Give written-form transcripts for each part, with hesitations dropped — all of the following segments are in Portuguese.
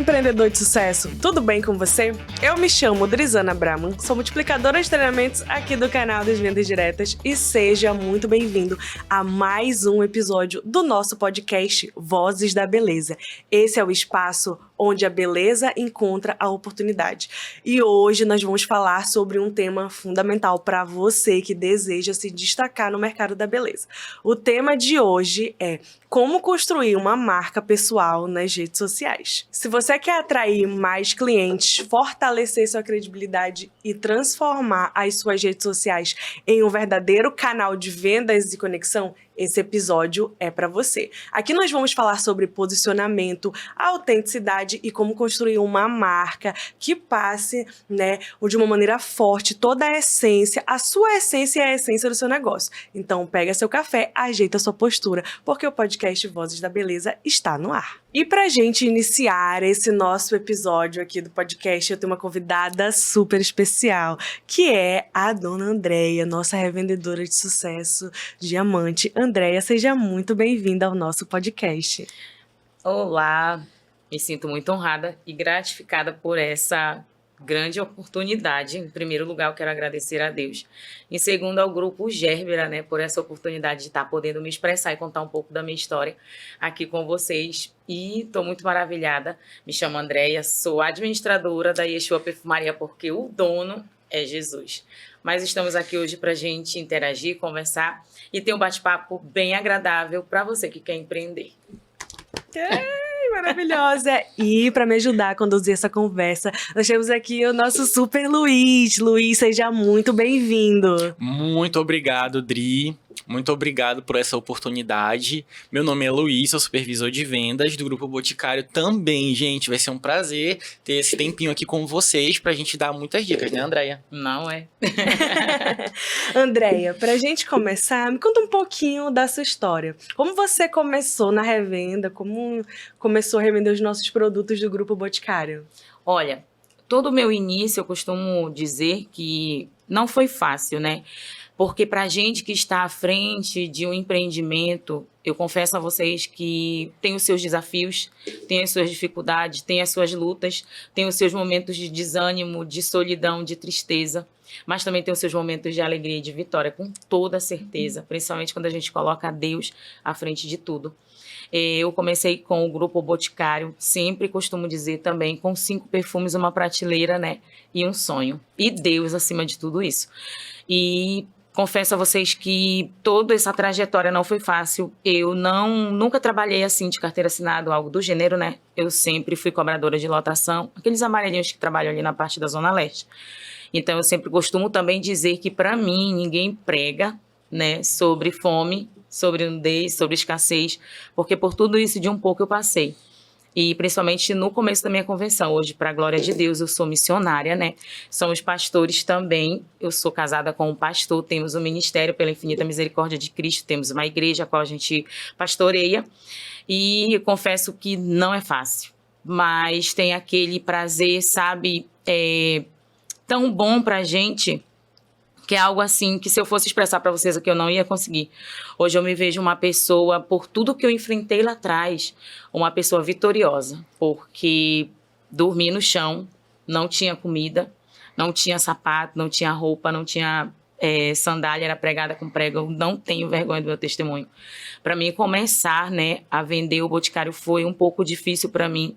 empreendedor de sucesso, tudo bem com você? Eu me chamo Drizana Brahman, sou multiplicadora de treinamentos aqui do canal das Vendas Diretas e seja muito bem-vindo a mais um episódio do nosso podcast Vozes da Beleza. Esse é o espaço onde a beleza encontra a oportunidade. E hoje nós vamos falar sobre um tema fundamental para você que deseja se destacar no mercado da beleza. O tema de hoje é como construir uma marca pessoal nas redes sociais. Se você quer atrair mais clientes, fortalecer sua credibilidade e transformar as suas redes sociais em um verdadeiro canal de vendas e conexão, esse episódio é para você. Aqui nós vamos falar sobre posicionamento, autenticidade e como construir uma marca que passe, de uma maneira forte toda a essência, a sua essência e a essência do seu negócio. Então pega seu café, ajeita sua postura, porque o podcast Vozes da Beleza está no ar. E pra gente iniciar esse nosso episódio aqui do podcast, eu tenho uma convidada super especial, que é a dona Andréia, nossa revendedora de sucesso, diamante. Andréia, seja muito bem-vinda ao nosso podcast. Olá, me sinto muito honrada e gratificada por essa grande oportunidade. Em primeiro lugar, eu quero agradecer a Deus. Em segundo, ao Grupo Gerbera, por essa oportunidade de estar podendo me expressar e contar um pouco da minha história aqui com vocês. E estou muito maravilhada. Me chamo Andréia, sou administradora da Yeshua Perfumaria, porque o dono é Jesus. Mas estamos aqui hoje para a gente interagir, conversar e ter um bate-papo bem agradável para você que quer empreender. Maravilhosa! E para me ajudar a conduzir essa conversa, nós temos aqui o nosso super Luiz. Luiz, seja muito bem-vindo. Muito obrigado, Dri. Muito obrigado por essa oportunidade. Meu nome é Luiz, sou supervisor de vendas do Grupo Boticário também, gente. Vai ser um prazer ter esse tempinho aqui com vocês pra gente dar muitas dicas, né, Andréia? Não é? Andréia, pra gente começar, me conta um pouquinho da sua história. Como você começou na revenda? Como começou a revender os nossos produtos do Grupo Boticário? Olha, todo o meu início, eu costumo dizer que não foi fácil, né? Porque para a gente que está à frente de um empreendimento, eu confesso a vocês que tem os seus desafios, tem as suas dificuldades, tem as suas lutas, tem os seus momentos de desânimo, de solidão, de tristeza, mas também tem os seus momentos de alegria e de vitória, com toda certeza, principalmente quando a gente coloca a Deus à frente de tudo. Eu comecei com o Grupo Boticário, sempre costumo dizer também, com 5 perfumes, uma prateleira, e um sonho. E Deus acima de tudo isso. E confesso a vocês que toda essa trajetória não foi fácil. Eu nunca trabalhei assim de carteira assinada, algo do gênero, Eu sempre fui cobradora de lotação, aqueles amarelinhos que trabalham ali na parte da Zona Leste. Então eu sempre costumo também dizer que para mim ninguém prega, sobre fome, sobre nudez, sobre escassez, porque por tudo isso de um pouco eu passei. E principalmente no começo da minha convenção, hoje, para a glória de Deus, eu sou missionária, Somos pastores também, eu sou casada com um pastor, temos um ministério pela infinita misericórdia de Cristo, temos uma igreja a qual a gente pastoreia, e eu confesso que não é fácil, mas tem aquele prazer, sabe, tão bom para a gente, que é algo assim, que se eu fosse expressar para vocês aqui, eu não ia conseguir. Hoje eu me vejo uma pessoa, por tudo que eu enfrentei lá atrás, uma pessoa vitoriosa, porque dormi no chão, não tinha comida, não tinha sapato, não tinha roupa, não tinha sandália, era pregada com prego, eu não tenho vergonha do meu testemunho. Para mim começar, a vender o Boticário foi um pouco difícil para mim,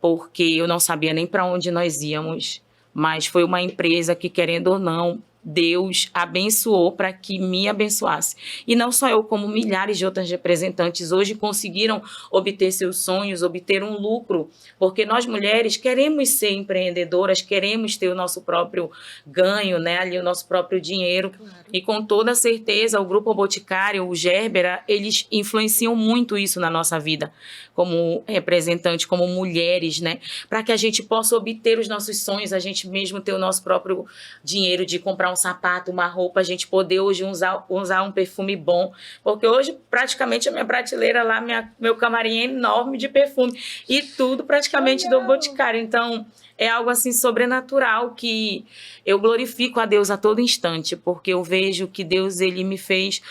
porque eu não sabia nem para onde nós íamos, mas foi uma empresa que, querendo ou não, Deus abençoou para que me abençoasse. E não só eu, como milhares de outras representantes hoje conseguiram obter seus sonhos, obter um lucro, porque nós mulheres queremos ser empreendedoras, queremos ter o nosso próprio ganho, ali o nosso próprio dinheiro. Claro. E com toda certeza o Grupo Boticário, o Gerbera, eles influenciam muito isso na nossa vida, como representante, como mulheres, para que a gente possa obter os nossos sonhos, a gente mesmo ter o nosso próprio dinheiro de comprar um sapato, uma roupa, a gente poder hoje usar um perfume bom, porque hoje praticamente a minha prateleira lá, meu camarim é enorme de perfume e tudo praticamente do Boticário, então é algo assim sobrenatural que eu glorifico a Deus a todo instante, porque eu vejo que Deus, ele me fez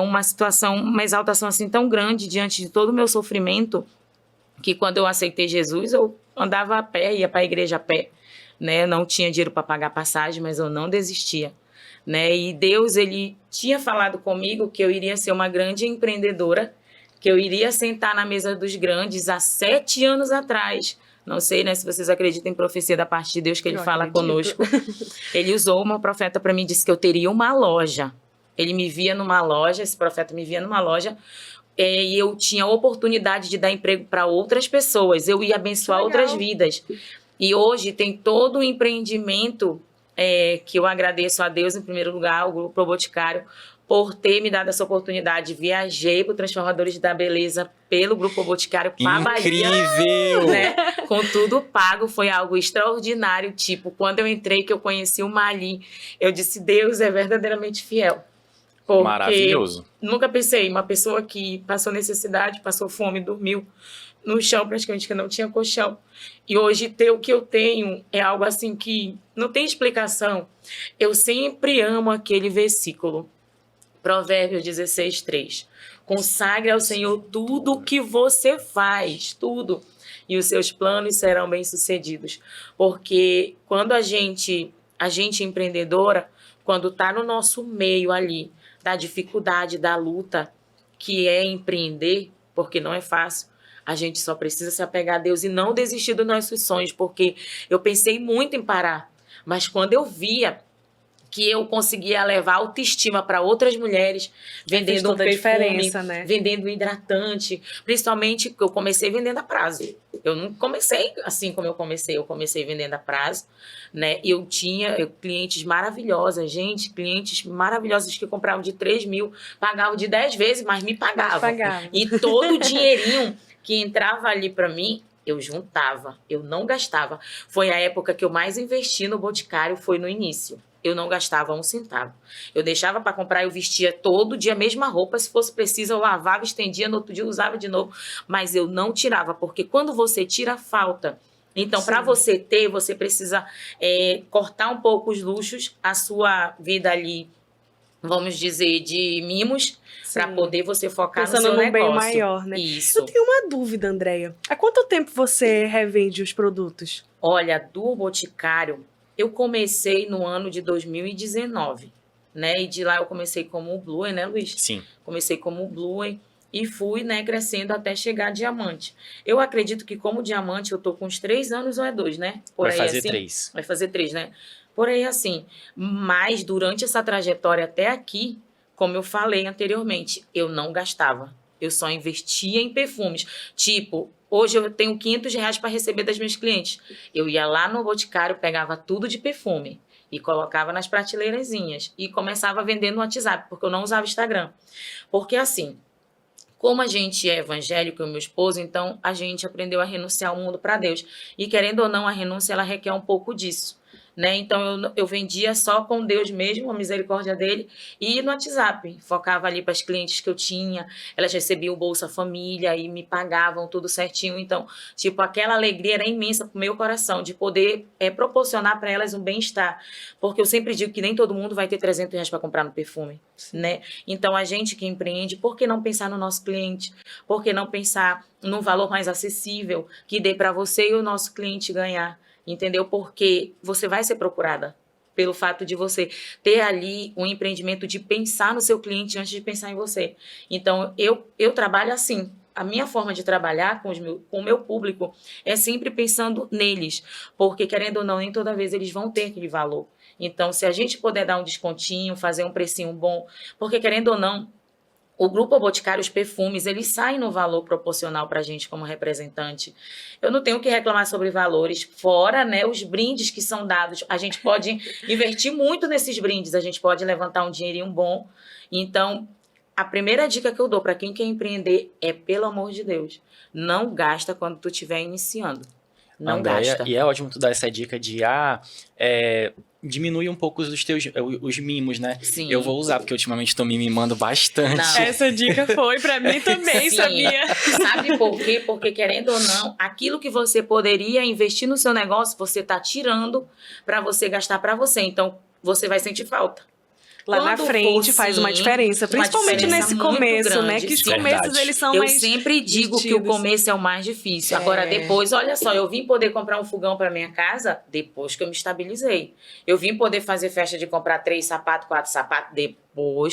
uma situação, uma exaltação assim tão grande diante de todo o meu sofrimento, que quando eu aceitei Jesus, eu andava a pé, ia para a igreja a pé, né? Não tinha dinheiro para pagar passagem, mas eu não desistia, né? E Deus, ele tinha falado comigo que eu iria ser uma grande empreendedora, que eu iria sentar na mesa dos grandes há 7 anos atrás. Não sei, né, se vocês acreditam em profecia da parte de Deus, que ele fala conosco. Ele usou uma profeta para mim, disse que eu teria uma loja. Ele me via numa loja, esse profeta me via numa loja, e eu tinha a oportunidade de dar emprego para outras pessoas. Eu ia abençoar outras vidas. E hoje tem todo um empreendimento que eu agradeço a Deus, em primeiro lugar, o Grupo Pro Boticário, por ter me dado essa oportunidade. Viajei para o Transformadores da Beleza pelo Grupo Boticário para Bahia. Incrível! Né? Com tudo pago, foi algo extraordinário. Tipo, quando eu entrei, que eu conheci o Mali, eu disse, Deus é verdadeiramente fiel. Porque maravilhoso. Nunca pensei, uma pessoa que passou necessidade, passou fome, dormiu no chão, praticamente que não tinha colchão. E hoje ter o que eu tenho é algo assim que não tem explicação. Eu sempre amo aquele versículo. Provérbios 16:3. Consagre ao Senhor tudo o que você faz, tudo, e os seus planos serão bem-sucedidos. Porque quando a gente empreendedora, quando está no nosso meio ali, da dificuldade, da luta, que é empreender, porque não é fácil, a gente só precisa se apegar a Deus e não desistir dos nossos sonhos, porque eu pensei muito em parar, mas quando eu via que eu conseguia levar autoestima para outras mulheres, vendendo um perfume, né? Vendendo hidratante, principalmente que eu comecei vendendo a prazo. Eu não comecei assim como eu comecei vendendo a prazo, né? E eu tinha clientes maravilhosas, clientes maravilhosos que compravam de 3 mil, pagavam de 10 vezes, mas me pagavam. E todo o dinheirinho que entrava ali para mim, eu juntava, eu não gastava. Foi a época que eu mais investi no Boticário, foi no início. Eu não gastava 1 centavo. Eu deixava para comprar, eu vestia todo dia a mesma roupa. Se fosse preciso, eu lavava, estendia, no outro dia eu usava de novo. Mas eu não tirava, porque quando você tira, falta. Então, para você ter, você precisa cortar um pouco os luxos, a sua vida ali, vamos dizer, de mimos, para poder você focar no seu negócio. Bem maior, né? Isso. Eu tenho uma dúvida, Andréia. Há quanto tempo você revende os produtos? Olha, do Boticário, eu comecei no ano de 2019, né? E de lá eu comecei como Blue, né, Luiz? Sim. Comecei como Blue e fui, né, crescendo até chegar a diamante. Eu acredito que como diamante eu tô com uns 3 anos ou é 2, né? Vai fazer 3. Vai fazer 3, né? Por aí assim. Mas durante essa trajetória até aqui, como eu falei anteriormente, eu não gastava. Eu só investia em perfumes. Tipo, hoje eu tenho R$500 para receber das minhas clientes. Eu ia lá no Boticário, pegava tudo de perfume e colocava nas prateleirazinhas e começava a vender no WhatsApp, porque eu não usava Instagram. Porque assim, como a gente é evangélico, eu e meu esposo, então a gente aprendeu a renunciar ao mundo para Deus. E querendo ou não, a renúncia ela requer um pouco disso. Né? Então eu vendia só com Deus mesmo, a misericórdia dele, e no WhatsApp, focava ali para as clientes que eu tinha, elas recebiam o Bolsa Família e me pagavam tudo certinho. Então, tipo, aquela alegria era imensa pro meu coração, de poder proporcionar para elas um bem-estar, porque eu sempre digo que nem todo mundo vai ter R$300 para comprar no perfume, né? Então a gente que empreende, por que não pensar no nosso cliente? Por que não pensar num valor mais acessível, que dê para você e o nosso cliente ganhar? Entendeu? Porque você vai ser procurada pelo fato de você ter ali um empreendimento de pensar no seu cliente antes de pensar em você. Então, eu trabalho assim. A minha forma de trabalhar com o meu público é sempre pensando neles. Porque, querendo ou não, nem toda vez eles vão ter aquele valor. Então, se a gente puder dar um descontinho, fazer um precinho bom, porque, querendo ou não, o Grupo Boticário, os perfumes, eles saem no valor proporcional para a gente como representante. Eu não tenho que reclamar sobre valores, fora, né, os brindes que são dados. A gente pode investir muito nesses brindes, a gente pode levantar um dinheirinho bom. Então, a primeira dica que eu dou para quem quer empreender é, pelo amor de Deus, não gasta quando tu estiver iniciando. Não Andréia, gasta. E é ótimo tu dar essa dica de diminui um pouco os mimos, né? Sim. Eu vou usar, porque ultimamente tô me mimando bastante. Não. Essa dica foi pra mim também, Sim. sabia? Sabe por quê? Porque, querendo ou não, aquilo que você poderia investir no seu negócio, você tá tirando para você gastar para você. Então, você vai sentir falta. lá na Quando frente for, faz uma sim, diferença, principalmente diferença nesse muito começo, né? grande, Que os sim. começos Verdade. eles são Eu mais sempre digo que o divertidos. começo é o mais difícil. Agora, depois, olha só, eu vim poder comprar um fogão para minha casa depois que eu me estabilizei. Eu vim poder fazer festa de comprar 3 sapatos, 4 sapatos depois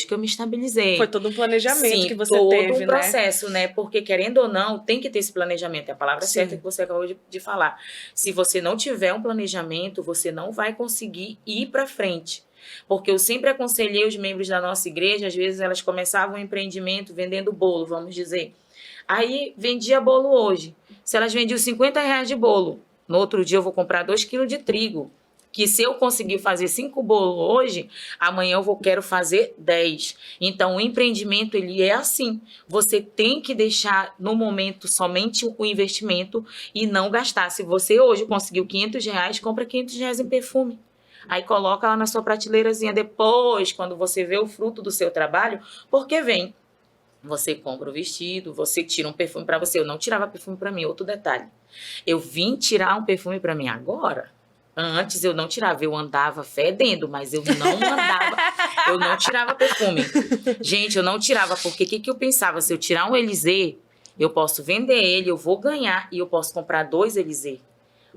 que eu me estabilizei. Foi todo um planejamento Sim, que você todo teve, um né? processo, né? Porque, querendo ou não, tem que ter esse planejamento. É a palavra Sim. certa que você acabou de falar. Se você não tiver um planejamento, você não vai conseguir ir para frente. Porque eu sempre aconselhei os membros da nossa igreja, às vezes elas começavam um empreendimento vendendo bolo, vamos dizer. Aí, vendia bolo hoje. Se elas vendiam R$ 50 de bolo, no outro dia eu vou comprar 2 quilos de trigo. Que se eu conseguir fazer 5 bolos hoje, amanhã eu quero fazer 10. Então, o empreendimento, ele é assim. Você tem que deixar, no momento, somente o investimento e não gastar. Se você hoje conseguiu R$ 500, compra R$ 500 em perfume. Aí coloca lá na sua prateleirazinha. Depois, quando você vê o fruto do seu trabalho, porque vem. Você compra o vestido, você tira um perfume para você. Eu não tirava perfume para mim, outro detalhe. Eu vim tirar um perfume para mim agora. Antes eu não tirava, eu andava fedendo, mas eu não andava, eu não tirava perfume. Gente, eu não tirava, porque o que eu pensava? Se eu tirar um Elysée, eu posso vender ele, eu vou ganhar e eu posso comprar 2 Elysée.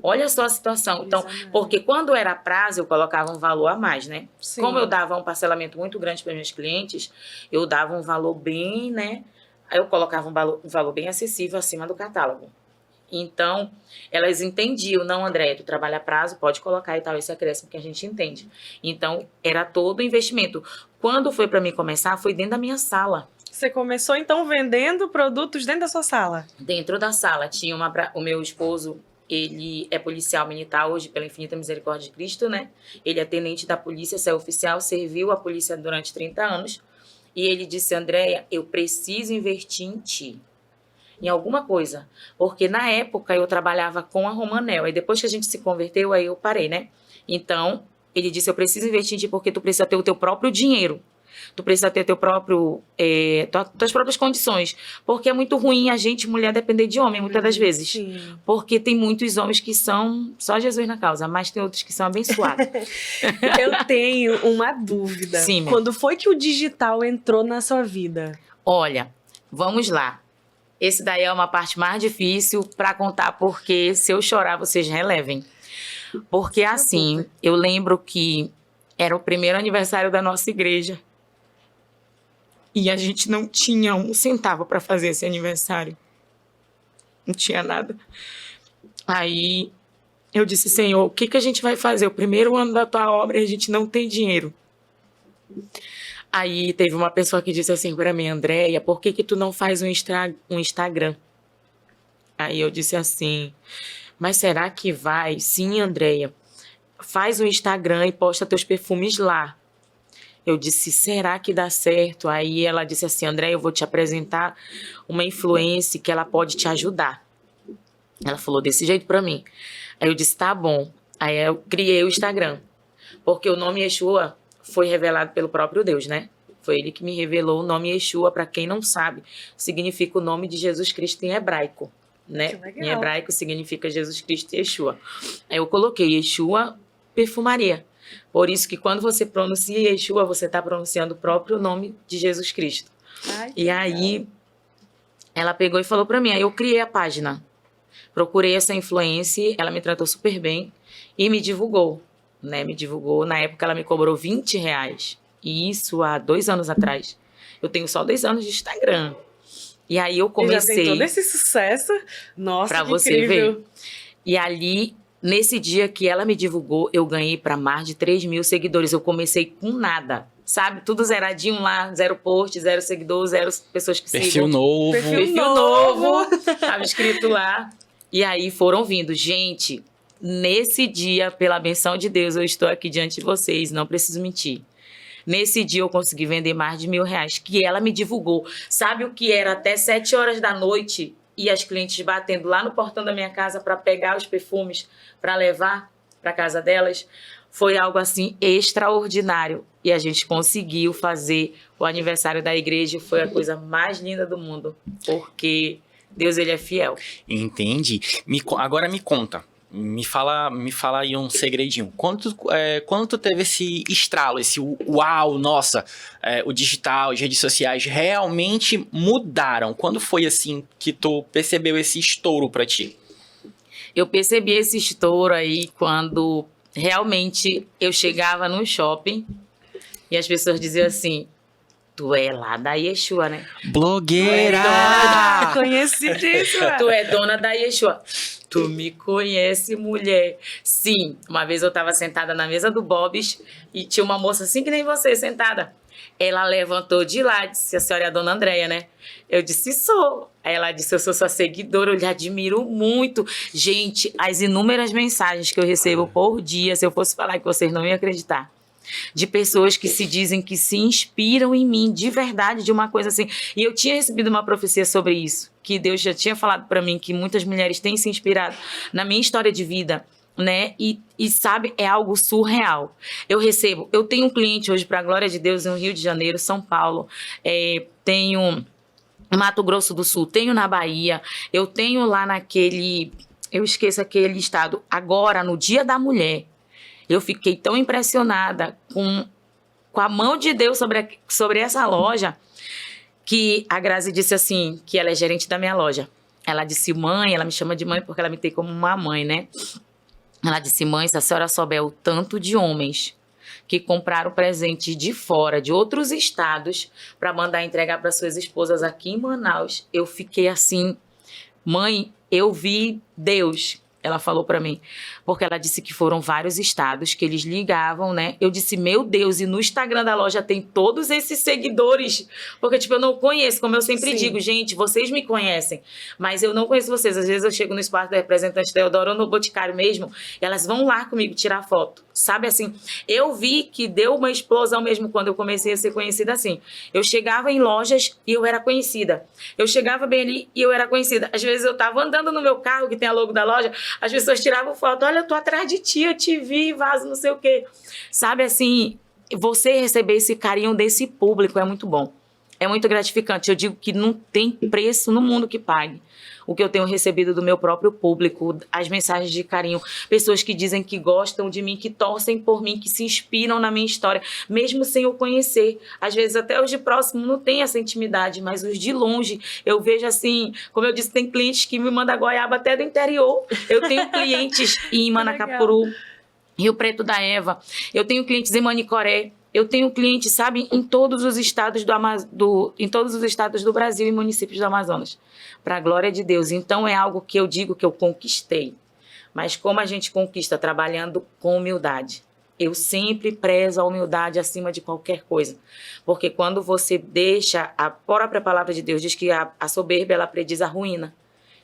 Olha só a situação. Então, porque quando era prazo, eu colocava um valor a mais, né? Sim. Como eu dava um parcelamento muito grande para meus clientes, eu dava um valor bem, né? Aí eu colocava um valor bem acessível acima do catálogo. Então, elas entendiam, não, André, tu trabalha a prazo, pode colocar e tal, esse acréscimo que a gente entende. Então, era todo o investimento. Quando foi para mim começar, foi dentro da minha sala. Você começou, então, vendendo produtos dentro da sua sala? Dentro da sala. Tinha o meu esposo, ele é policial militar hoje, pela Infinita Misericórdia de Cristo, né? Ele é tenente da polícia, saiu oficial, serviu a polícia durante 30 anos. E ele disse, Andréia, eu preciso investir em ti. Em alguma coisa, porque na época eu trabalhava com a Romanel, aí depois que a gente se converteu, aí eu parei, né? Então, ele disse, eu preciso investir em ti porque tu precisa ter o teu próprio dinheiro, tu precisa ter teu próprio, tuas próprias condições, porque é muito ruim a gente, mulher, depender de homem, muitas das vezes, Sim. porque tem muitos homens que são só Jesus na causa, mas tem outros que são abençoados. Eu tenho uma dúvida. Sim, Quando foi que o digital entrou na sua vida? Olha, vamos lá. Esse daí é uma parte mais difícil para contar, porque se eu chorar, vocês relevem. Porque assim, eu lembro que era o primeiro aniversário da nossa igreja. E a gente não tinha um centavo para fazer esse aniversário. Não tinha nada. Aí eu disse, Senhor, o que a gente vai fazer? O primeiro ano da tua obra e a gente não tem dinheiro. Aí teve uma pessoa que disse assim para mim, Andréia, por que tu não faz um Instagram? Aí eu disse assim, mas será que vai? Sim, Andréia, faz um Instagram e posta teus perfumes lá. Eu disse, será que dá certo? Aí ela disse assim, Andréia, eu vou te apresentar uma influencer que ela pode te ajudar. Ela falou desse jeito para mim. Aí eu disse, tá bom. Aí eu criei o Instagram, porque o nome Yeshua foi revelado pelo próprio Deus, né? Foi ele que me revelou o nome Yeshua, para quem não sabe, significa o nome de Jesus Cristo em hebraico, né? Em hebraico significa Jesus Cristo e Yeshua. Aí eu coloquei Yeshua perfumaria. Por isso que quando você pronuncia Yeshua, você está pronunciando o próprio nome de Jesus Cristo. Ai, e aí, ela pegou e falou para mim, aí eu criei a página. Procurei essa influencer, ela me tratou super bem e me divulgou. Né, me divulgou, na época ela me cobrou R$20, e isso há 2 anos atrás. Eu tenho só 2 anos de Instagram. E aí eu comecei... E já tem todo esse sucesso. Nossa, pra que você incrível. ver. E ali, nesse dia que ela me divulgou, eu ganhei para mais de 3.000 seguidores. Eu comecei com nada, sabe? Tudo zeradinho lá, 0 post, 0 seguidor, 0 pessoas que Perfil sigam. novo. Perfil novo. Tava escrito lá. E aí foram vindo. Gente... Nesse dia, pela benção de Deus, eu estou aqui diante de vocês, não preciso mentir. Nesse dia eu consegui vender mais de R$1.000, que ela me divulgou. Sabe o que era até 7 horas da noite e as clientes batendo lá no portão da minha casa para pegar os perfumes para levar para casa delas? Foi algo assim extraordinário. E a gente conseguiu fazer o aniversário da igreja, foi a coisa mais linda do mundo, porque Deus, ele é fiel. Entendi. Agora me conta. Me fala aí um segredinho. Quando tu teve esse estralo, esse uau, nossa, o digital, as redes sociais realmente mudaram? Quando foi assim que tu percebeu esse estouro pra ti? Eu percebi esse estouro aí quando realmente eu chegava no shopping e as pessoas diziam assim: tu é lá da Yeshua, né? Blogueira! Conhecidíssima. Tu é dona da Yeshua. Tu me conhece, mulher. Sim, uma vez eu tava sentada na mesa do Bob's e tinha uma moça assim que nem você, sentada. Ela levantou de lá, disse: a senhora é a dona Andréia, né? Eu disse: sou. Aí ela disse: eu sou sua seguidora, eu lhe admiro muito. Gente, as inúmeras mensagens que eu recebo por dia, se eu fosse falar que vocês não iam acreditar. De pessoas que se dizem que se inspiram em mim, de verdade, de uma coisa assim. E eu tinha recebido uma profecia sobre isso, que Deus já tinha falado para mim, que muitas mulheres têm se inspirado na minha história de vida, né? E sabe, é algo surreal. Eu tenho um cliente hoje, para a glória de Deus, no Rio de Janeiro, São Paulo, tenho Mato Grosso do Sul, tenho na Bahia, eu tenho lá eu esqueço aquele estado, agora, no Dia da Mulher. Eu fiquei tão impressionada com a mão de Deus sobre essa loja, que a Grazi disse assim, que ela é gerente da minha loja. Ela disse: mãe, ela me chama de mãe porque ela me tem como uma mãe, né? Ela disse: mãe, se a senhora souber o tanto de homens que compraram presente de fora, de outros estados, para mandar entregar para suas esposas aqui em Manaus, eu fiquei assim: mãe, eu vi Deus. Ela falou pra mim, porque ela disse que foram vários estados que eles ligavam, né? Eu disse: meu Deus, e no Instagram da loja tem todos esses seguidores, porque, tipo, eu não conheço, como eu sempre Sim. digo, gente, vocês me conhecem, mas eu não conheço vocês. Às vezes eu chego no espaço da representante Teodoro ou no Boticário mesmo, e elas vão lá comigo tirar foto, sabe assim? Eu vi que deu uma explosão mesmo quando eu comecei a ser conhecida assim. Eu chegava em lojas e eu era conhecida. Eu chegava bem ali e eu era conhecida. Às vezes eu tava andando no meu carro, que tem a logo da loja, as pessoas tiravam foto: olha, eu tô atrás de ti, eu te vi, vaso, não sei o quê. Sabe assim, você receber esse carinho desse público é muito bom. É muito gratificante. Eu digo que não tem preço no mundo que pague o que eu tenho recebido do meu próprio público, as mensagens de carinho, pessoas que dizem que gostam de mim, que torcem por mim, que se inspiram na minha história, mesmo sem eu conhecer. Às vezes até os de próximo não têm essa intimidade, mas os de longe, eu vejo assim, como eu disse, tem clientes que me mandam goiaba até do interior. Eu tenho clientes em Manacapuru, Rio Preto da Eva, eu tenho clientes em Manicoré, eu tenho clientes, sabe, em todos os estados em todos os estados do Brasil e municípios do Amazonas, para a glória de Deus. Então é algo que eu digo que eu conquistei, mas como a gente conquista? Trabalhando com humildade. Eu sempre prezo a humildade acima de qualquer coisa, porque quando você deixa, a própria palavra de Deus diz que a soberba, ela prediz a ruína.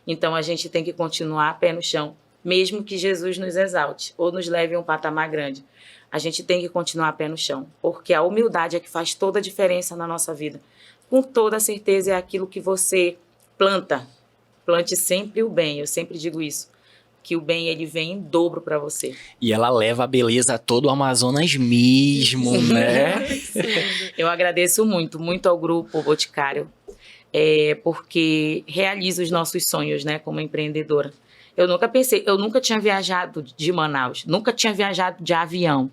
Então a gente tem que continuar a pé no chão, mesmo que Jesus nos exalte ou nos leve a um patamar grande. A gente tem que continuar a pé no chão, porque a humildade é que faz toda a diferença na nossa vida. Com toda certeza é aquilo que você planta. Plante sempre o bem, eu sempre digo isso, que o bem ele vem em dobro para você. E ela leva a beleza a todo o Amazonas mesmo, né? Eu agradeço muito, muito ao Grupo Boticário, porque realiza os nossos sonhos, né, como empreendedora. Eu nunca tinha viajado de Manaus, nunca tinha viajado de avião.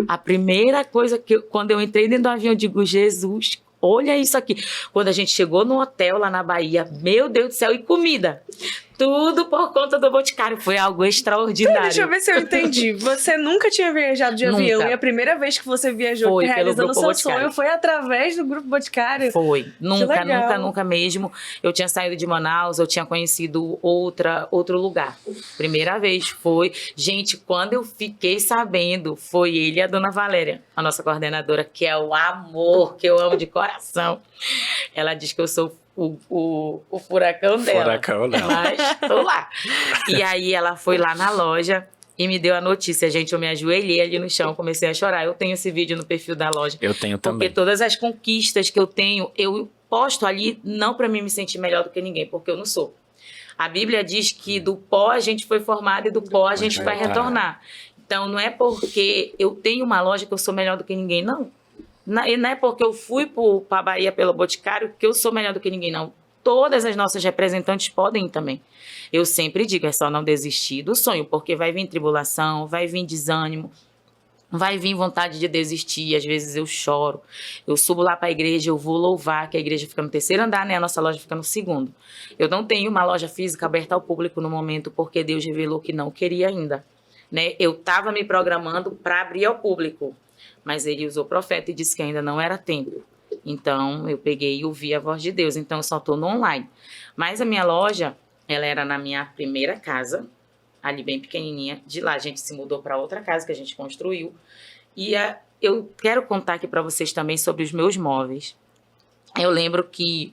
A primeira coisa quando eu entrei dentro do avião, eu digo: Jesus, olha isso aqui. Quando a gente chegou no hotel lá na Bahia, meu Deus do céu, e comida. Tudo por conta do Boticário. Foi algo extraordinário. Deixa eu ver se eu entendi. Você nunca tinha viajado de avião e a primeira vez que você viajou foi realizando seu Boticário. sonho foi através do Grupo Boticário? Foi. Nunca mesmo. Eu tinha saído de Manaus, eu tinha conhecido outro lugar. Primeira vez foi. Gente, quando eu fiquei sabendo, foi ele e a dona Valéria, a nossa coordenadora, que é o amor, que eu amo de coração. Ela diz que eu sou o furacão dela. Furacão dela. Mas tô lá. E aí ela foi lá na loja e me deu a notícia. Gente, eu me ajoelhei ali no chão, comecei a chorar. Eu tenho esse vídeo no perfil da loja. Eu tenho também. Porque todas as conquistas que eu tenho, eu posto ali não para mim me sentir melhor do que ninguém, porque eu não sou. A Bíblia diz que do pó a gente foi formado e do pó a gente vai retornar. Então não é porque eu tenho uma loja que eu sou melhor do que ninguém, não. Não é porque eu fui para a Bahia pelo Boticário que eu sou melhor do que ninguém, não. todas as nossas representantes podem ir também. Eu sempre digo, é só não desistir do sonho, porque vai vir tribulação, vai vir desânimo, vai vir vontade de desistir, às vezes eu choro. Eu subo lá para a igreja, eu vou louvar, que a igreja fica no terceiro andar, né? A nossa loja fica no segundo. Eu não tenho uma loja física aberta ao público no momento, porque Deus revelou que não queria ainda, né? Eu estava me programando para abrir ao público, mas ele usou o profeta e disse que ainda não era tempo. Então, eu peguei e ouvi a voz de Deus. Então, eu só estou no online. Mas a minha loja, ela era na minha primeira casa, ali bem pequenininha. De lá a gente se mudou para outra casa que a gente construiu. E eu quero contar aqui para vocês também sobre os meus móveis. Eu lembro que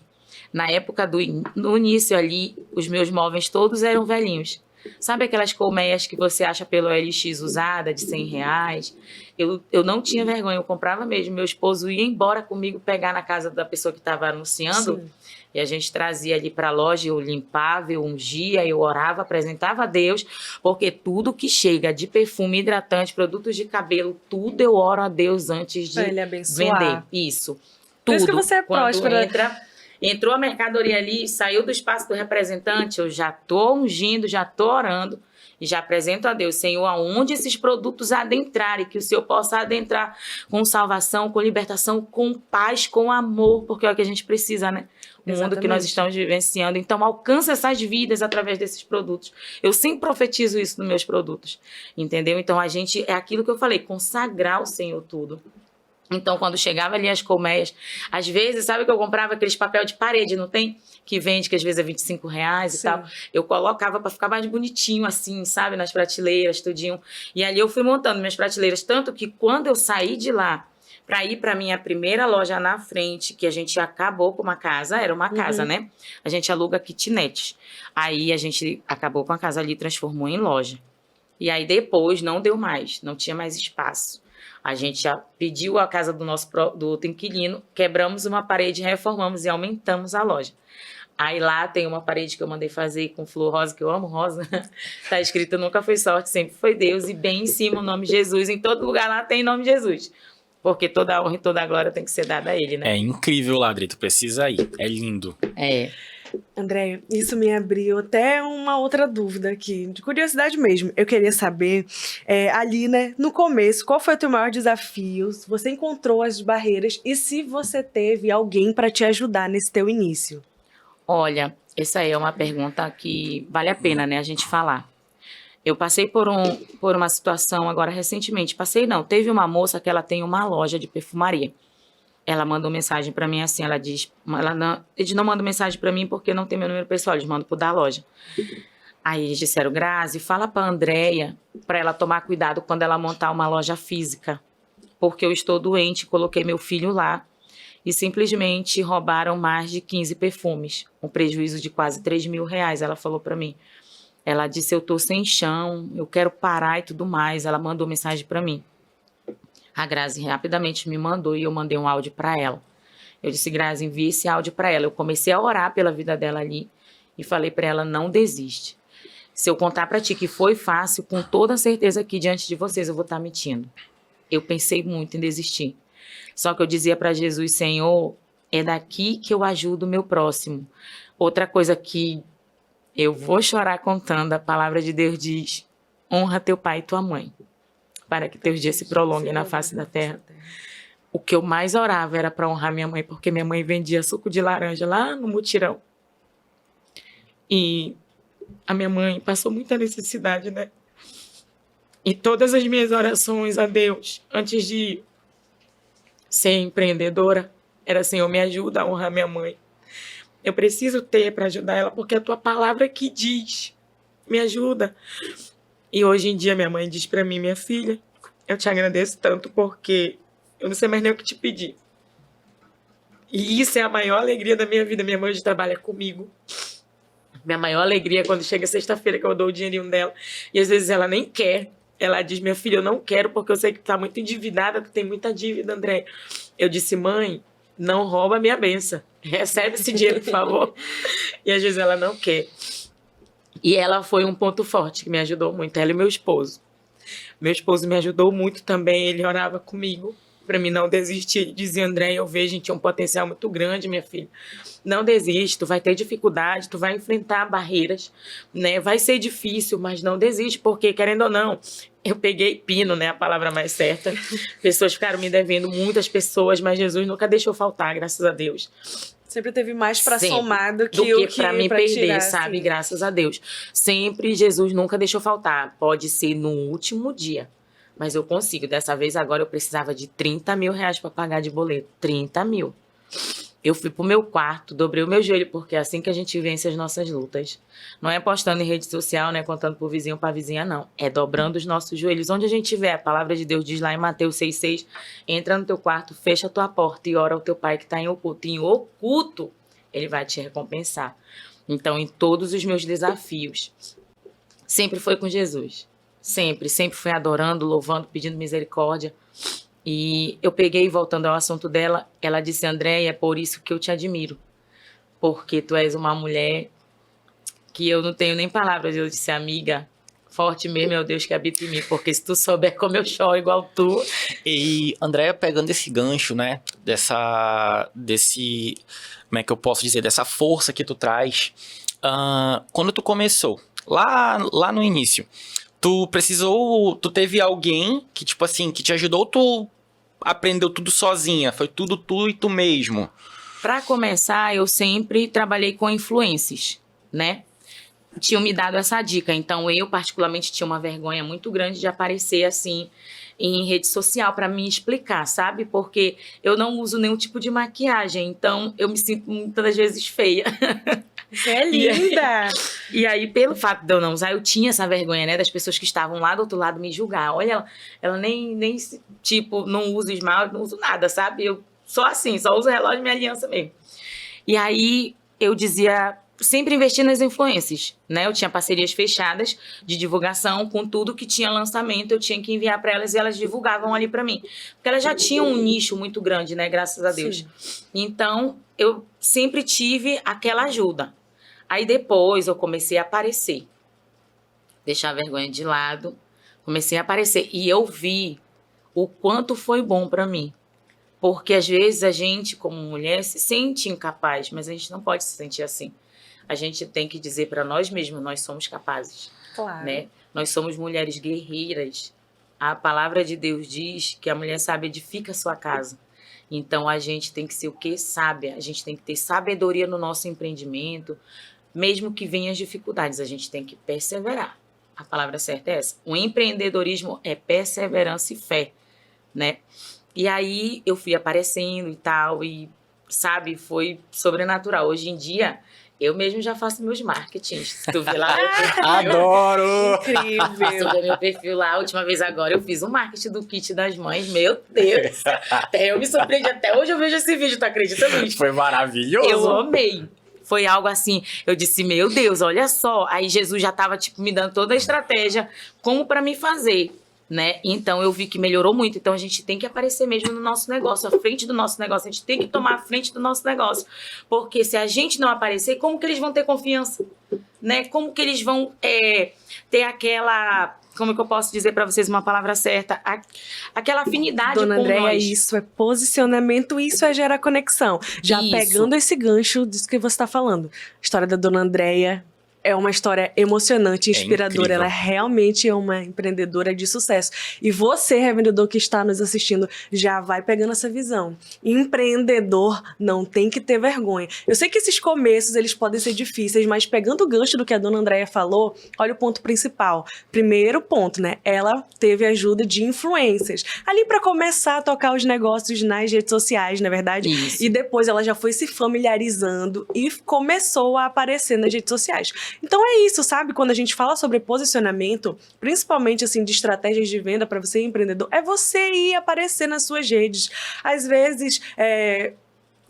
na época no início ali, os meus móveis todos eram velhinhos. Sabe aquelas colmeias que você acha pelo LX usada, de R$100? Eu não tinha vergonha, eu comprava mesmo. Meu esposo ia embora comigo pegar na casa da pessoa que estava anunciando. Sim. E a gente trazia ali para a loja, eu limpava, eu ungia, eu orava, apresentava a Deus, porque tudo que chega de perfume, hidratante, produtos de cabelo, tudo eu oro a Deus antes de ele abençoar. Vender. Isso. Tudo. Por isso que você é próspera. Entrou a mercadoria ali, saiu do espaço do representante, eu já estou ungindo, já estou orando e já apresento a Deus, Senhor, aonde esses produtos adentrarem, que o Senhor possa adentrar com salvação, com libertação, com paz, com amor, porque é o que a gente precisa, né? O mundo que nós estamos vivenciando. Então, alcança essas vidas através desses produtos. Eu sempre profetizo isso nos meus produtos, entendeu? Então, a gente, é aquilo que eu falei, consagrar o Senhor tudo. Então, quando chegava ali as colmeias, às vezes, sabe que eu comprava aqueles papel de parede, não tem? Que vende, que às vezes é R$25 e tal. Eu colocava para ficar mais bonitinho, assim, sabe? Nas prateleiras, tudinho. E ali eu fui montando minhas prateleiras. Tanto que quando eu saí de lá, para ir para minha primeira loja na frente, que a gente acabou com uma casa, era uma casa, né? A gente aluga kitnet. Aí a gente acabou com a casa ali, transformou em loja. E aí depois não deu mais, não tinha mais espaço. A gente já pediu a casa do outro inquilino, quebramos uma parede, reformamos e aumentamos a loja. Aí lá tem uma parede que eu mandei fazer com flor rosa, que eu amo rosa. Tá escrito, nunca foi sorte, sempre foi Deus. E bem em cima o nome Jesus. Em todo lugar lá tem nome Jesus. Porque toda a honra e toda a glória tem que ser dada a ele, né? É incrível lá, Adri, tu precisa ir. É lindo. É. André, isso me abriu até uma outra dúvida aqui, de curiosidade mesmo. Eu queria saber, ali, né, no começo, qual foi o teu maior desafio? Se você encontrou as barreiras e se você teve alguém para te ajudar nesse teu início? Olha, essa aí é uma pergunta que vale a pena, né, a gente falar. Eu passei por uma situação agora recentemente. Teve uma moça que ela tem uma loja de perfumaria. Ela mandou mensagem para mim assim, eles não mandam mensagem para mim porque não tem meu número pessoal, eles mandam pro da loja. Aí eles disseram, Grazi, fala pra Andréia para ela tomar cuidado quando ela montar uma loja física, porque eu estou doente, coloquei meu filho lá e simplesmente roubaram mais de 15 perfumes, um prejuízo de quase R$3.000, ela falou para mim. Ela disse, eu tô sem chão, eu quero parar e tudo mais. Ela mandou mensagem para mim. A Grazi rapidamente me mandou e eu mandei um áudio para ela. Eu disse, Grazi, envie esse áudio para ela. Eu comecei a orar pela vida dela ali e falei para ela, não desiste. Se eu contar para ti que foi fácil, com toda certeza aqui diante de vocês eu vou estar mentindo. Eu pensei muito em desistir. Só que eu dizia para Jesus, Senhor, é daqui que eu ajudo o meu próximo. Outra coisa que eu vou chorar contando, a palavra de Deus diz, honra teu pai e tua mãe, para que teus dias se prolonguem na face da terra. O que eu mais orava era para honrar minha mãe, porque minha mãe vendia suco de laranja lá no mutirão. E a minha mãe passou muita necessidade, né? E todas as minhas orações a Deus, antes de ser empreendedora, era Senhor, me ajuda a honrar minha mãe. Eu preciso ter para ajudar ela, porque é a tua palavra que diz. Me ajuda. E hoje em dia minha mãe diz para mim, minha filha, eu te agradeço tanto porque eu não sei mais nem o que te pedir. E isso é a maior alegria da minha vida. Minha mãe hoje trabalha comigo. Minha maior alegria é quando chega sexta-feira que eu dou o dinheirinho dela. E às vezes ela nem quer. Ela diz, minha filha, eu não quero porque eu sei que tu tá muito endividada, tu tem muita dívida, André. Eu disse, mãe, não rouba a minha bênção. Recebe esse dinheiro, por favor. E às vezes ela não quer. E ela foi um ponto forte que me ajudou muito. Ela e meu esposo. Meu esposo me ajudou muito também. Ele orava comigo para mim não desistir. Ele dizia, André, eu vejo, a gente tinha um potencial muito grande, minha filha. Não desiste, tu vai ter dificuldade, tu vai enfrentar barreiras, né? Vai ser difícil, mas não desiste, porque, querendo ou não, eu peguei pino, né? A palavra mais certa. Pessoas ficaram me devendo, muitas pessoas, mas Jesus nunca deixou faltar, graças a Deus. Sempre teve mais pra Sempre. somar do que Do que pra me pra perder, tirar, sabe? assim. Graças a Deus. Sempre Jesus nunca deixou faltar. Pode ser no último dia, mas eu consigo. Dessa vez, agora eu precisava de 30 mil reais para pagar de boleto. 30 mil. Eu fui pro meu quarto, dobrei o meu joelho, porque é assim que a gente vence as nossas lutas. Não é postando em rede social, né, contando pro vizinho, pra vizinha, não. É dobrando os nossos joelhos. Onde a gente estiver, a palavra de Deus diz lá em Mateus 6,6, entra no teu quarto, fecha a tua porta e ora ao teu pai que está em oculto. Em oculto, ele vai te recompensar. Então, em todos os meus desafios, sempre foi com Jesus. Sempre foi adorando, louvando, pedindo misericórdia. E eu peguei, voltando ao assunto dela, ela disse, André, é por isso que eu te admiro. Porque tu és uma mulher que eu não tenho nem palavras. Eu disse, amiga, forte mesmo é o Deus que habita em mim. Porque se tu souber como eu choro igual tu... E, Andréia, pegando esse gancho, né, como é que eu posso dizer, dessa força que tu traz, quando tu começou, lá no início, tu teve alguém que, tipo assim, que te ajudou, tu aprendeu tudo sozinha, foi tudo tu e tu mesmo? Para começar, eu sempre trabalhei com influências, né? Tinham me dado essa dica, então eu particularmente tinha uma vergonha muito grande de aparecer assim em rede social para me explicar, sabe? Porque eu não uso nenhum tipo de maquiagem, então eu me sinto muitas das vezes feia. Você é linda! E aí, pelo fato de eu não usar, eu tinha essa vergonha, né? Das pessoas que estavam lá do outro lado me julgar. Olha, ela nem tipo, não usa esmalte, não uso nada, sabe? Eu só assim, só uso relógio e minha aliança mesmo. E aí, eu dizia, sempre investi nas influências, né? Eu tinha parcerias fechadas de divulgação com tudo que tinha lançamento, eu tinha que enviar para elas e elas divulgavam ali para mim. Porque elas já tinham um nicho muito grande, né? Graças a Deus. Sim. Então, eu sempre tive aquela ajuda. Aí depois eu comecei a aparecer. Deixar a vergonha de lado. Comecei a aparecer. E eu vi o quanto foi bom para mim. Porque às vezes a gente, como mulher, se sente incapaz, mas a gente não pode se sentir assim. A gente tem que dizer para nós mesmos, nós somos capazes. Claro. Né? Nós somos mulheres guerreiras. A palavra de Deus diz que a mulher sábia edifica a sua casa. Então a gente tem que ser o quê? Sábia. A gente tem que ter sabedoria no nosso empreendimento. Mesmo que venham as dificuldades, a gente tem que perseverar. A palavra certa é essa. O empreendedorismo é perseverança e fé, né? E aí eu fui aparecendo e tal, e, sabe, foi sobrenatural. Hoje em dia, eu mesmo já faço meus marketings. Se tu vê lá... Adoro! Incrível! Se tu vê meu perfil lá, a última vez agora, eu fiz um marketing do kit das mães. Meu Deus! Até eu me surpreendi. Até hoje eu vejo esse vídeo, tu acredita nisso? Foi maravilhoso! Eu amei. Foi algo assim, eu disse, meu Deus, olha só. Aí Jesus já estava tipo, me dando toda a estratégia como para me fazer, né? Então eu vi que melhorou muito. Então a gente tem que aparecer mesmo no nosso negócio, à frente do nosso negócio. A gente tem que tomar a frente do nosso negócio. Porque se a gente não aparecer, como que eles vão ter confiança? Né? Como que eles vão ter aquela... Como é que eu posso dizer para vocês uma palavra certa? Aquela afinidade Dona com Andréia, nós. isso é posicionamento, isso é gerar conexão. Já Isso. pegando esse gancho disso que você está falando. A história da Dona Andréia é uma história emocionante, inspiradora. Ela realmente é uma empreendedora de sucesso. E você, revendedor que está nos assistindo, já vai pegando essa visão. Empreendedor não tem que ter vergonha. Eu sei que esses começos, eles podem ser difíceis, mas pegando o gancho do que a Dona Andréia falou, olha o ponto principal. Primeiro ponto, né? Ela teve ajuda de influencers. Ali para começar a tocar os negócios nas redes sociais, na verdade. Isso. E depois ela já foi se familiarizando e começou a aparecer nas redes sociais. Então é isso, sabe? Quando a gente fala sobre posicionamento, principalmente assim de estratégias de venda para você empreendedor, é você ir aparecer nas suas redes. Às vezes,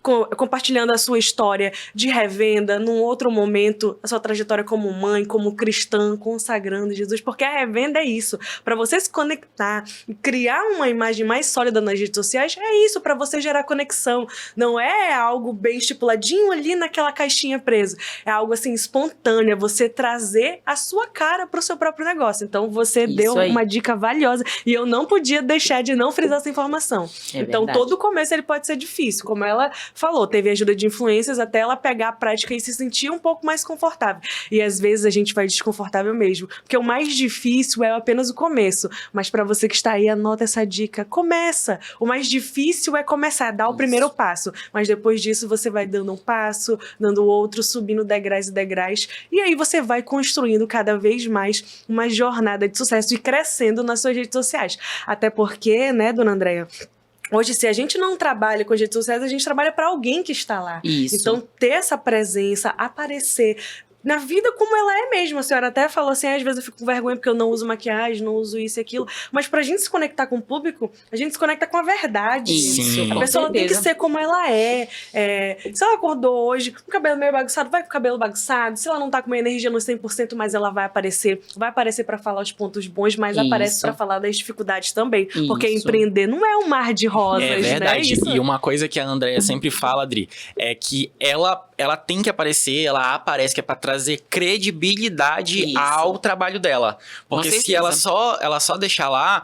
compartilhando a sua história de revenda, num outro momento, a sua trajetória como mãe, como cristã, consagrando Jesus, porque a revenda é isso, para você se conectar, criar uma imagem mais sólida nas redes sociais, é isso, para você gerar conexão, não é algo bem estipuladinho ali naquela caixinha preso, é algo assim espontâneo, é você trazer a sua cara para o seu próprio negócio. Então você deu uma dica valiosa e eu não podia deixar de não frisar essa informação. Então todo o começo ele pode ser difícil, como ela falou, teve ajuda de influências até ela pegar a prática e se sentir um pouco mais confortável. E às vezes a gente vai desconfortável mesmo, porque o mais difícil é apenas o começo. Mas para você que está aí, anota essa dica. Começa! O mais difícil é começar, dar o primeiro passo. Mas depois disso você vai dando um passo, dando outro, subindo degraus e degraus. E aí você vai construindo cada vez mais uma jornada de sucesso e crescendo nas suas redes sociais. Até porque, né, dona Andréia? Hoje, se a gente não trabalha com as redes sociais, a gente trabalha para alguém que está lá. Isso. Então, ter essa presença, aparecer na vida como ela é mesmo. A senhora até falou assim, às vezes eu fico com vergonha porque eu não uso maquiagem, não uso isso e aquilo. Mas pra gente se conectar com o público, a gente se conecta com a verdade. Sim. A pessoa tem que ser como ela é. Se ela acordou hoje com o cabelo meio bagunçado, vai com o cabelo bagunçado. Se ela não tá com uma energia no 100%, mas ela vai aparecer. Vai aparecer pra falar os pontos bons, mas aparece pra falar das dificuldades também. Porque empreender não é um mar de rosas, né? É verdade. Isso. E uma coisa que a Andréia sempre fala, Adri, é que ela tem que aparecer, ela aparece que é pra trazer credibilidade ao trabalho dela. Porque se ela só deixar lá,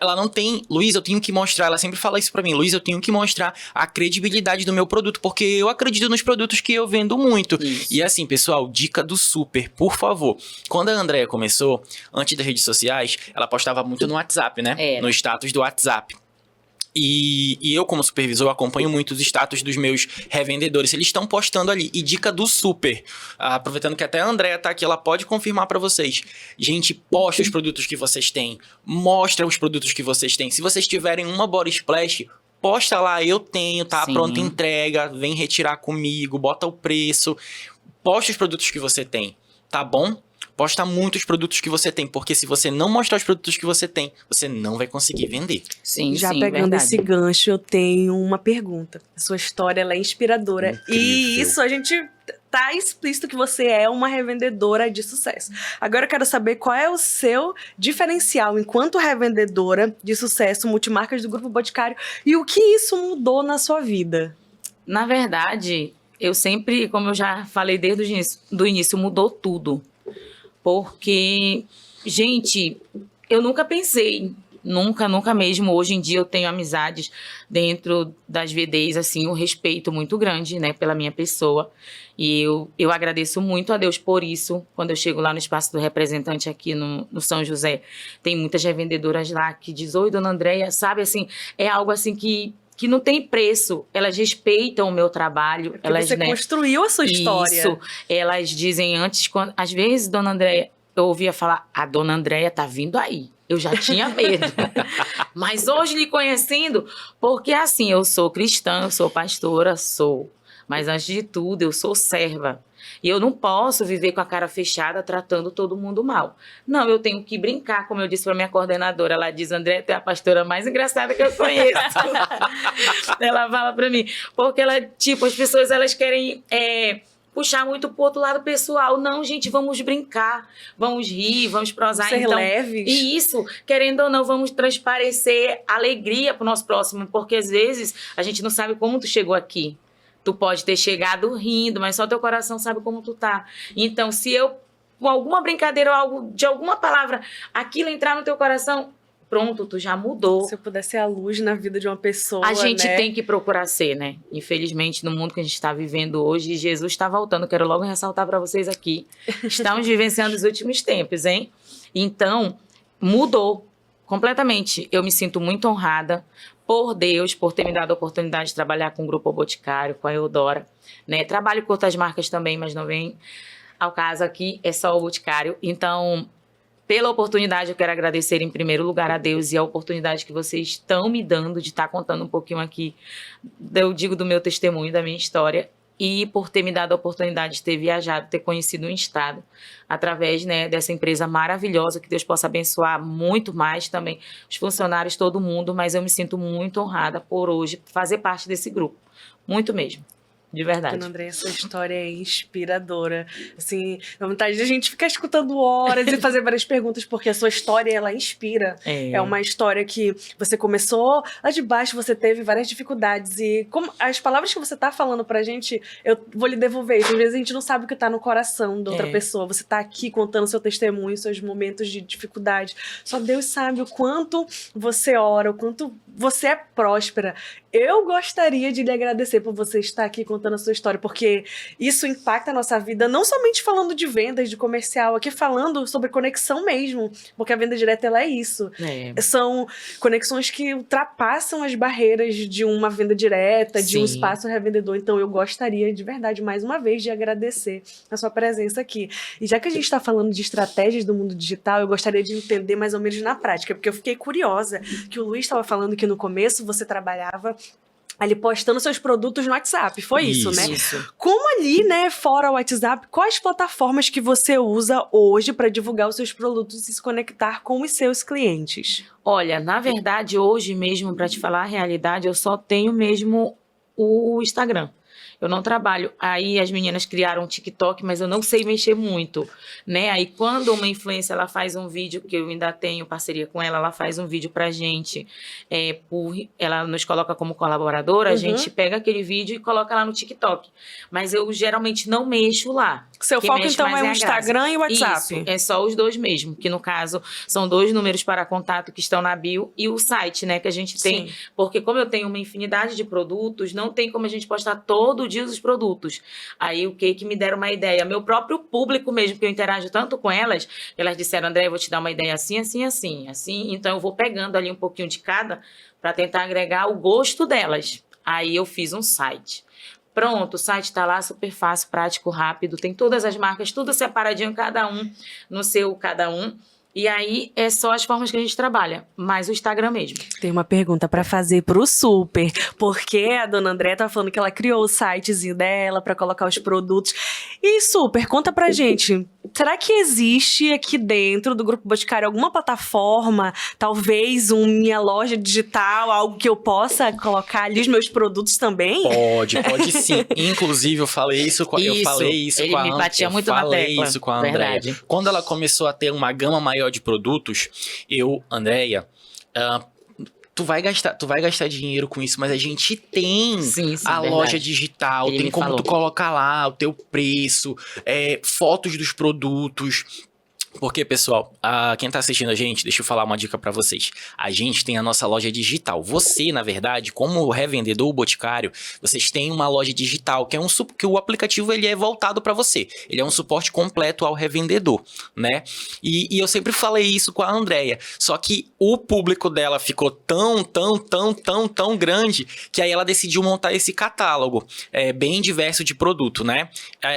ela não tem... Luiz, eu tenho que mostrar, ela sempre fala isso pra mim, Luiz, eu tenho que mostrar a credibilidade do meu produto, porque eu acredito nos produtos que eu vendo muito. Isso. E assim, pessoal, dica do super, por favor. Quando a Andréia começou, antes das redes sociais, ela postava muito no WhatsApp, né? No status do WhatsApp. E eu, como supervisor, acompanho muito os status dos meus revendedores. Eles estão postando ali. E dica do super. Aproveitando que até a Andréia tá aqui, ela pode confirmar para vocês. Gente, posta os produtos que vocês têm. Mostra os produtos que vocês têm. Se vocês tiverem uma body splash, posta lá, eu tenho, tá? Pronta entrega, vem retirar comigo, bota o preço. Posta os produtos que você tem, tá bom? Posta muito os produtos que você tem, porque se você não mostrar os produtos que você tem, você não vai conseguir vender. Sim, já pegando esse gancho, eu tenho uma pergunta. A sua história, ela é inspiradora. Incrível. E isso, a gente tá explícito que você é uma revendedora de sucesso. Agora eu quero saber qual é o seu diferencial enquanto revendedora de sucesso, multimarcas do Grupo Boticário, e o que isso mudou na sua vida? Na verdade, eu sempre, como eu já falei desde o início, mudou tudo. Porque, gente, eu nunca pensei, nunca mesmo. Hoje em dia eu tenho amizades dentro das VDs, assim, um respeito muito grande, né, pela minha pessoa. E eu agradeço muito a Deus por isso. Quando eu chego lá no espaço do representante aqui no São José, tem muitas revendedoras lá que dizem, oi, dona Andréia, sabe, assim, é algo assim que não tem preço. Elas respeitam o meu trabalho. Porque você construiu a sua história. Isso. Elas dizem antes, às vezes, dona Andréia, eu ouvia falar, a dona Andréia tá vindo aí. Eu já tinha medo. Mas hoje, lhe conhecendo, porque assim, eu sou cristã, eu sou pastora, mas antes de tudo, eu sou serva. E eu não posso viver com a cara fechada tratando todo mundo mal. Não, eu tenho que brincar, como eu disse para minha coordenadora. Ela diz, André, tu é a pastora mais engraçada que eu conheço. Ela fala para mim. Porque ela, tipo, as pessoas, elas querem puxar muito pro outro lado pessoal. Não, gente, vamos brincar, vamos rir, vamos prosar. Ser leves. E isso, querendo ou não, vamos transparecer alegria pro nosso próximo. Porque às vezes a gente não sabe como tu chegou aqui. Tu pode ter chegado rindo, mas só teu coração sabe como tu tá. Então, se eu, com alguma brincadeira ou algo, de alguma palavra, aquilo entrar no teu coração, pronto, tu já mudou. Se eu puder ser a luz na vida de uma pessoa, a gente tem que procurar ser, né? Infelizmente, no mundo que a gente está vivendo hoje, Jesus está voltando. Quero logo ressaltar para vocês aqui. Estamos vivenciando os últimos tempos, hein? Então, mudou completamente. Eu me sinto muito honrada por Deus, por ter me dado a oportunidade de trabalhar com o Grupo Boticário, com a Eudora, né? Trabalho com outras marcas também, mas não vem ao caso aqui, é só o Boticário. Então, pela oportunidade, eu quero agradecer em primeiro lugar a Deus e a oportunidade que vocês estão me dando de estar contando um pouquinho aqui, eu digo, do meu testemunho, da minha história, e por ter me dado a oportunidade de ter viajado, ter conhecido um estado, através, né, dessa empresa maravilhosa, que Deus possa abençoar muito mais também, os funcionários, todo mundo, mas eu me sinto muito honrada por hoje fazer parte desse grupo, Muito mesmo. De verdade. Dona Andréia, sua história é inspiradora. Assim, dá vontade de a gente ficar escutando horas e fazer várias perguntas, porque a sua história, ela inspira. É uma história que você começou lá de baixo, você teve várias dificuldades. E como as palavras que você tá falando pra gente, eu vou lhe devolver isso. Às vezes a gente não sabe o que tá no coração da outra pessoa. Você tá aqui contando seu testemunho, seus momentos de dificuldade. Só Deus sabe o quanto você ora, o quanto você é próspera. Eu gostaria de lhe agradecer por você estar aqui contando a sua história, porque isso impacta a nossa vida, não somente falando de vendas, de comercial, aqui falando sobre conexão mesmo, porque a venda direta, ela é isso. São conexões que ultrapassam as barreiras de uma venda direta, de um espaço revendedor. Então, eu gostaria, de verdade, mais uma vez, de agradecer a sua presença aqui. E já que a gente está falando de estratégias do mundo digital, eu gostaria de entender mais ou menos na prática, porque eu fiquei curiosa, que o Luiz estava falando que no começo você trabalhava ali postando seus produtos no WhatsApp, foi isso, né? Isso. Como ali, né, fora o WhatsApp, quais plataformas que você usa hoje para divulgar os seus produtos e se conectar com os seus clientes? Olha, na verdade, hoje mesmo, para te falar a realidade, eu só tenho mesmo o Instagram. Eu não trabalho. Aí as meninas criaram um TikTok, mas eu não sei mexer muito, né? Aí quando uma influencer, ela faz um vídeo, que eu ainda tenho parceria com ela, ela faz um vídeo pra gente, ela nos coloca como colaboradora, a gente pega aquele vídeo e coloca lá no TikTok. Mas eu geralmente não mexo lá. Seu Quem foco, mexe então, mais é o a Instagram e o WhatsApp? Isso, é só os dois mesmo, que no caso são 2 números para contato que estão na bio e o site, né, que a gente tem. Sim. Porque como eu tenho uma infinidade de produtos, não tem como a gente postar todo dia os produtos. Aí o que me deram uma ideia? Meu próprio público mesmo, que eu interajo tanto com elas, elas disseram, André, eu vou te dar uma ideia assim, assim, assim, assim. Então eu vou pegando ali um pouquinho de cada para tentar agregar o gosto delas. Aí eu fiz um site. Pronto, o site está lá, super fácil, prático, rápido. Tem todas as marcas, tudo separadinho, cada um no seu, cada um. E aí, é só as formas que a gente trabalha, mas o Instagram mesmo. Tem uma pergunta pra fazer pro Super, porque a dona André tá falando que ela criou o sitezinho dela pra colocar os produtos. E Super, conta pra gente, será que existe aqui dentro do Grupo Boticário alguma plataforma, talvez minha loja digital, algo que eu possa colocar ali os meus produtos também? Pode sim. Inclusive, eu falei isso com a Ele me batia muito na tecla. Eu falei isso com a Andréia. Quando ela começou a ter uma gama maior de produtos, Andréia, tu vai gastar dinheiro com isso, mas a gente tem a loja digital, tem como tu colocar lá o teu preço, fotos dos produtos. Porque, pessoal, quem tá assistindo a gente, deixa eu falar uma dica pra vocês. A gente tem a nossa loja digital. Você, na verdade, como revendedor Boticário, vocês têm uma loja digital, que que o aplicativo ele é voltado pra você. Ele é um suporte completo ao revendedor, né? E eu sempre falei isso com a Andréia. Só que o público dela ficou tão grande, que aí ela decidiu montar esse catálogo bem diverso de produto, né?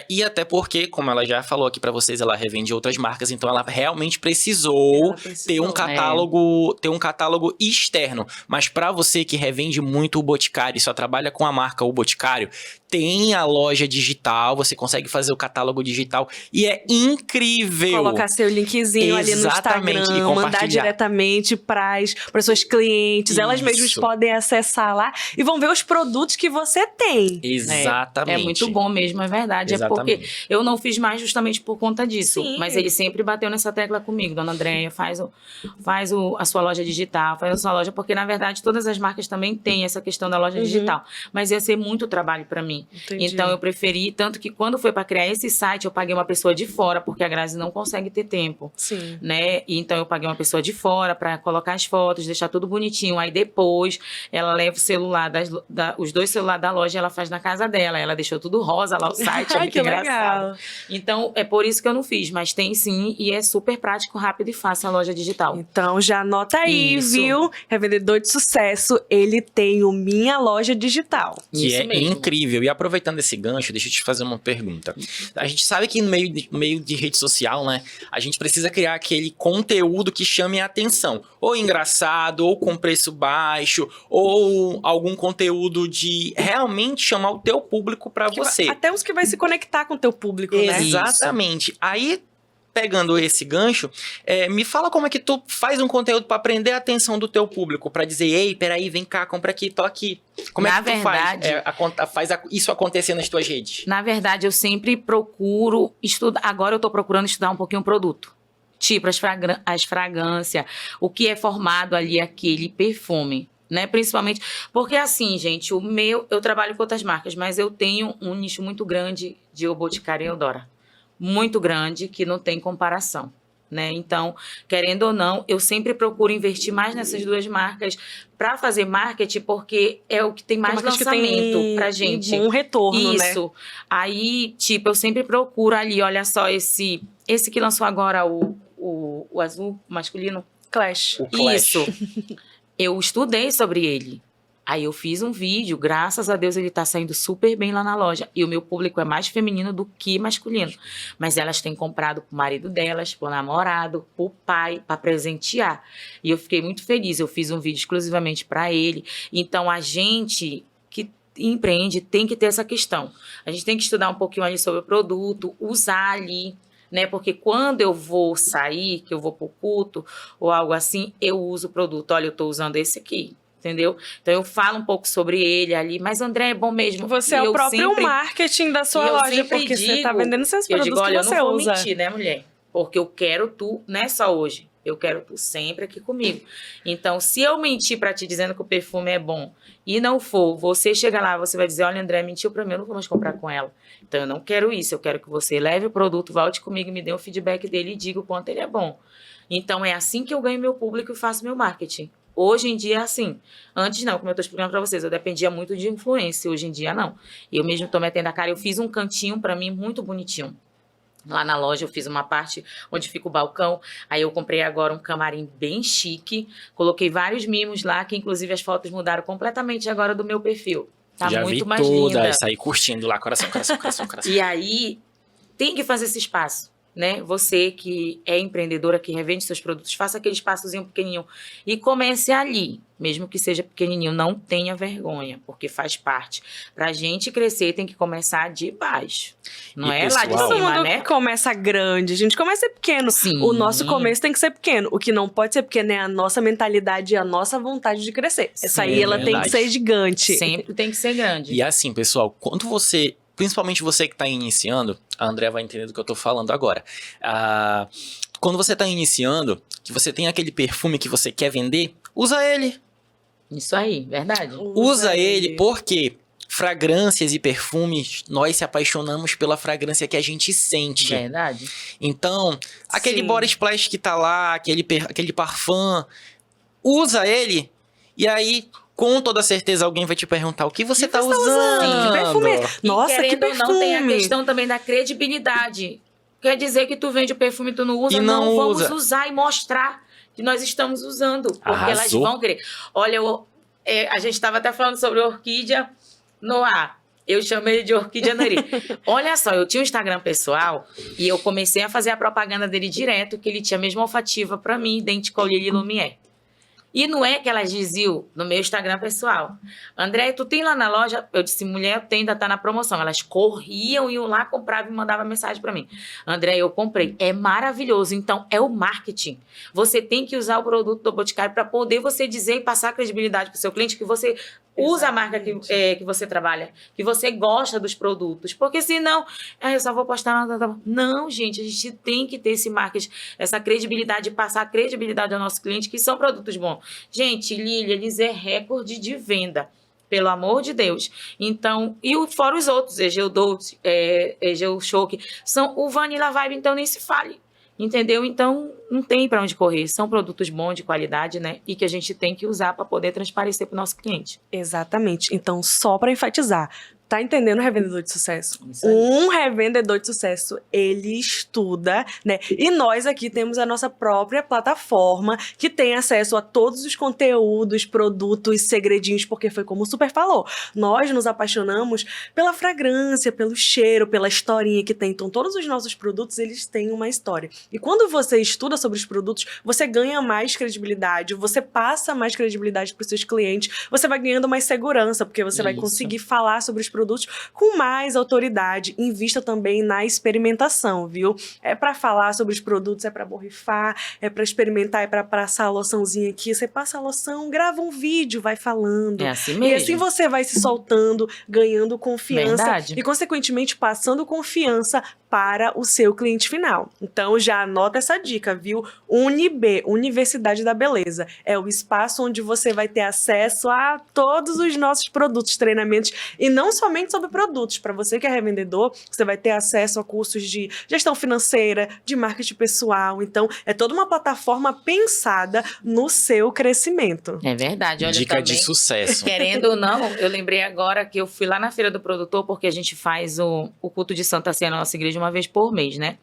E até porque, como ela já falou aqui pra vocês, ela revende outras marcas, então ela realmente precisou ter um catálogo externo. Mas para você que revende muito o Boticário e só trabalha com a marca O Boticário, tem a loja digital, você consegue fazer o catálogo digital e é incrível. Colocar seu linkzinho ali no Instagram, mandar diretamente para as suas clientes, elas mesmas podem acessar lá e vão ver os produtos que você tem. Exatamente. É muito bom mesmo, é verdade. Exatamente. É porque eu não fiz mais justamente por conta disso. Sim. Mas ele sempre bateu nessa tecla comigo, dona Andréia, faz a sua loja digital, faz a sua loja, porque na verdade todas as marcas também têm essa questão da loja digital. Mas ia ser muito trabalho para mim. Entendi. Então eu preferi, tanto que quando foi para criar esse site, eu paguei uma pessoa de fora, porque a Grazi não consegue ter tempo. Sim. Né? E então eu paguei uma pessoa de fora para colocar as fotos, deixar tudo bonitinho. Aí depois ela leva o celular, os 2 celulares da loja, ela faz na casa dela. Ela deixou tudo rosa lá, o site, é muito engraçado. Legal. Então é por isso que eu não fiz, mas tem sim, e é super prático, rápido e fácil a loja digital. Então já anota aí, viu? Revendedor de sucesso, ele tem o Minha Loja Digital. Que é incrível. E aproveitando esse gancho, deixa eu te fazer uma pergunta. A gente sabe que no meio de rede social, né, a gente precisa criar aquele conteúdo que chame a atenção. Ou engraçado, ou com preço baixo, ou algum conteúdo de realmente chamar o teu público para você. Até os que vai se conectar com o teu público, né? Exatamente. Aí pegando esse gancho, me fala como é que tu faz um conteúdo para prender a atenção do teu público, para dizer, ei, peraí, vem cá, compra aqui, tô aqui. Como é que tu faz isso acontecer nas tuas redes? Na verdade, eu sempre procuro estudar. Agora eu tô procurando estudar um pouquinho o produto. Tipo, as fragrâncias, o que é formado ali, aquele perfume, né? Principalmente, porque assim, gente, eu trabalho com outras marcas, mas eu tenho um nicho muito grande de O Boticário e Eudora. Muito grande, que não tem comparação, né? Então, querendo ou não, eu sempre procuro investir mais nessas duas marcas para fazer marketing, porque é o que tem mais lançamento pra gente. Um retorno, né? Isso. Aí, tipo, eu sempre procuro ali, olha só, esse que lançou agora, o azul masculino. Clash. O Clash. Isso. Eu estudei sobre ele. Aí eu fiz um vídeo, graças a Deus ele tá saindo super bem lá na loja. E o meu público é mais feminino do que masculino. Mas elas têm comprado pro marido delas, pro namorado, pro pai, para presentear. E eu fiquei muito feliz. Eu fiz um vídeo exclusivamente para ele. Então a gente que empreende tem que ter essa questão. A gente tem que estudar um pouquinho ali sobre o produto, usar ali, né? Porque quando eu vou sair, que eu vou pro culto ou algo assim, eu uso o produto. Olha, eu tô usando esse aqui. Entendeu? Então eu falo um pouco sobre ele ali, mas André, é bom mesmo. Você é o próprio marketing da sua loja, porque você tá vendendo seus produtos que você usa. Eu não vou mentir, né, mulher? Porque eu quero tu, não é só hoje, eu quero tu sempre aqui comigo. Então, se eu mentir pra ti dizendo que o perfume é bom e não for, você chega lá, você vai dizer, olha, André, mentiu pra mim, eu não vou mais comprar com ela. Então, eu não quero isso, eu quero que você leve o produto, volte comigo, me dê um feedback dele e diga o quanto ele é bom. Então, é assim que eu ganho meu público e faço meu marketing. Hoje em dia é assim. Antes não, como eu estou explicando para vocês, eu dependia muito de influência. Hoje em dia não. Eu mesmo estou metendo a cara. Eu fiz um cantinho para mim muito bonitinho. Lá na loja eu fiz uma parte onde fica o balcão. Aí eu comprei agora um camarim bem chique. Coloquei vários mimos lá, que inclusive as fotos mudaram completamente agora do meu perfil. Tá já muito vi mais todas, linda. saí curtindo lá, coração. E aí tem que fazer esse espaço. Né? Você que é empreendedora, que revende seus produtos, faça aquele espaçozinho pequenininho e comece ali, mesmo que seja pequenininho, não tenha vergonha, porque faz parte. Pra gente crescer, tem que começar de baixo, não é lá de Todo cima, mundo né? começa grande, a gente começa pequeno. Sim. O nosso começo tem que ser pequeno. O que não pode ser pequeno é a nossa mentalidade e a nossa vontade de crescer. Essa aí, ela tem que ser gigante. Sempre tem que ser grande. E assim, pessoal, quando você... Principalmente você que está iniciando, a Andrea vai entender do que eu estou falando agora. Quando você está iniciando, que você tem aquele perfume que você quer vender, usa ele. Isso aí, verdade. Usa ele porque fragrâncias e perfumes, nós se apaixonamos pela fragrância que a gente sente. Verdade. Então, aquele body splash que tá lá, aquele parfum, usa ele e aí... Com toda certeza alguém vai te perguntar o que você tá usando. Que perfume é? Nossa, e que perfume. Não, tem a questão também da credibilidade. Quer dizer que tu vende o perfume e tu não usa? E não vamos usa. Usar e mostrar que nós estamos usando. Porque Arrasou. elas vão querer. Olha, a gente estava até falando sobre orquídea no ar. Eu chamei de Orquídea Neri. Olha só, eu tinha um Instagram pessoal e eu comecei a fazer a propaganda dele direto, que ele tinha a mesma olfativa para mim, idêntica ao Lily Lumière. E não é que elas diziam no meu Instagram pessoal, André, tu tem lá na loja? Eu disse, mulher, tem, ainda tá na promoção. Elas corriam, iam lá, compravam e mandavam mensagem para mim. André, eu comprei. É maravilhoso. Então, é o marketing. Você tem que usar o produto do Boticário para poder você dizer e passar credibilidade para o seu cliente que você usa a marca que você trabalha, que você gosta dos produtos. Porque senão, eu só vou postar... Não, gente, a gente tem que ter esse marketing, essa credibilidade, passar a credibilidade ao nosso cliente, que são produtos bons. Gente, Lili, eles é recorde de venda. Pelo amor de Deus. Então, e fora os outros, Egeu Dolce, Egeu Choque, são o Vanilla Vibe, então nem se fale. Entendeu? Então, não tem para onde correr. São produtos bons, de qualidade, né? E que a gente tem que usar para poder transparecer para o nosso cliente. Exatamente. Então, só para enfatizar, tá entendendo, revendedor de sucesso? Isso aí. Um revendedor de sucesso, ele estuda, né? E nós aqui temos a nossa própria plataforma que tem acesso a todos os conteúdos, produtos, segredinhos, porque foi como o Super falou. Nós nos apaixonamos pela fragrância, pelo cheiro, pela historinha que tem. Então, todos os nossos produtos, eles têm uma história. E quando você estuda sobre os produtos, você ganha mais credibilidade, você passa mais credibilidade para os seus clientes, você vai ganhando mais segurança, porque você vai conseguir falar sobre os produtos com mais autoridade. Invista também na experimentação, viu? É para falar sobre os produtos, é para borrifar, é para experimentar, é para passar a loçãozinha aqui. Você passa a loção, grava um vídeo, vai falando. É assim E mesmo. assim você vai se soltando, ganhando confiança Verdade. e, consequentemente, passando confiança para o seu cliente final. Então, já anota essa dica, viu? UniB, Universidade da Beleza. É o espaço onde você vai ter acesso a todos os nossos produtos, treinamentos, e não somente sobre produtos. Para você que é revendedor, você vai ter acesso a cursos de gestão financeira, de marketing pessoal. Então, é toda uma plataforma pensada no seu crescimento. É verdade. Olha, Dica também, de sucesso. querendo ou não, eu lembrei agora que eu fui lá na Feira do Produtor, porque a gente faz o culto de Santa Ceia na nossa igreja uma vez por mês, né?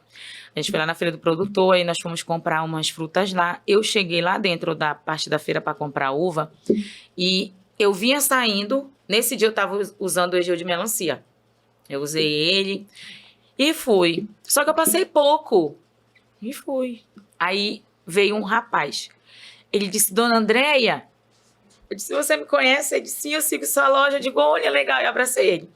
A gente foi lá na Feira do Produtor, aí nós fomos comprar umas frutas lá. Eu cheguei lá dentro da parte da feira para comprar uva e eu vinha saindo. Nesse dia eu estava usando o Egeu de melancia. Eu usei ele e fui. Só que eu passei pouco e fui. Aí veio um rapaz. Ele disse, Dona Andréia, eu disse, você me conhece? Ele disse, sim, eu sigo sua loja. Eu digo, olha, legal, eu abracei ele.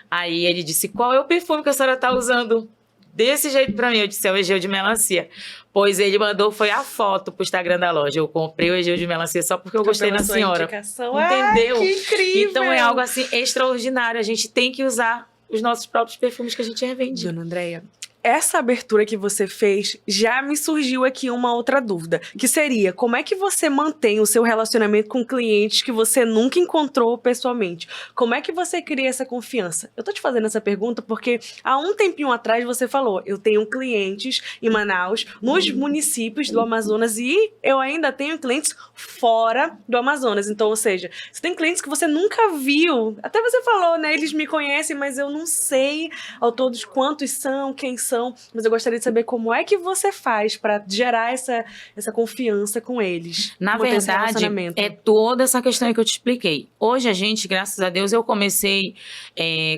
Aí ele disse, qual é o perfume que a senhora está usando? Desse jeito pra mim, eu disse, é o Egeu de melancia. Pois ele mandou, foi a foto pro Instagram da loja. Eu comprei o Egeu de melancia só porque eu gostei da senhora. Indicação. Entendeu? Ai, que incrível! Então é algo assim extraordinário. A gente tem que usar os nossos próprios perfumes que a gente revende. Dona Andréia, essa abertura que você fez, já me surgiu aqui uma outra dúvida, que seria, como é que você mantém o seu relacionamento com clientes que você nunca encontrou pessoalmente? Como é que você cria essa confiança? Eu tô te fazendo essa pergunta porque há um tempinho atrás você falou, eu tenho clientes em Manaus, nos municípios do Amazonas, e eu ainda tenho clientes fora do Amazonas. Então, ou seja, você tem clientes que você nunca viu. Até você falou, né? Eles me conhecem, mas eu não sei ao todos quantos são, quem são. Mas eu gostaria de saber como é que você faz para gerar essa confiança com eles. Na manter esse verdade, relacionamento. é toda essa questão que eu te expliquei. Hoje a gente, graças a Deus, eu comecei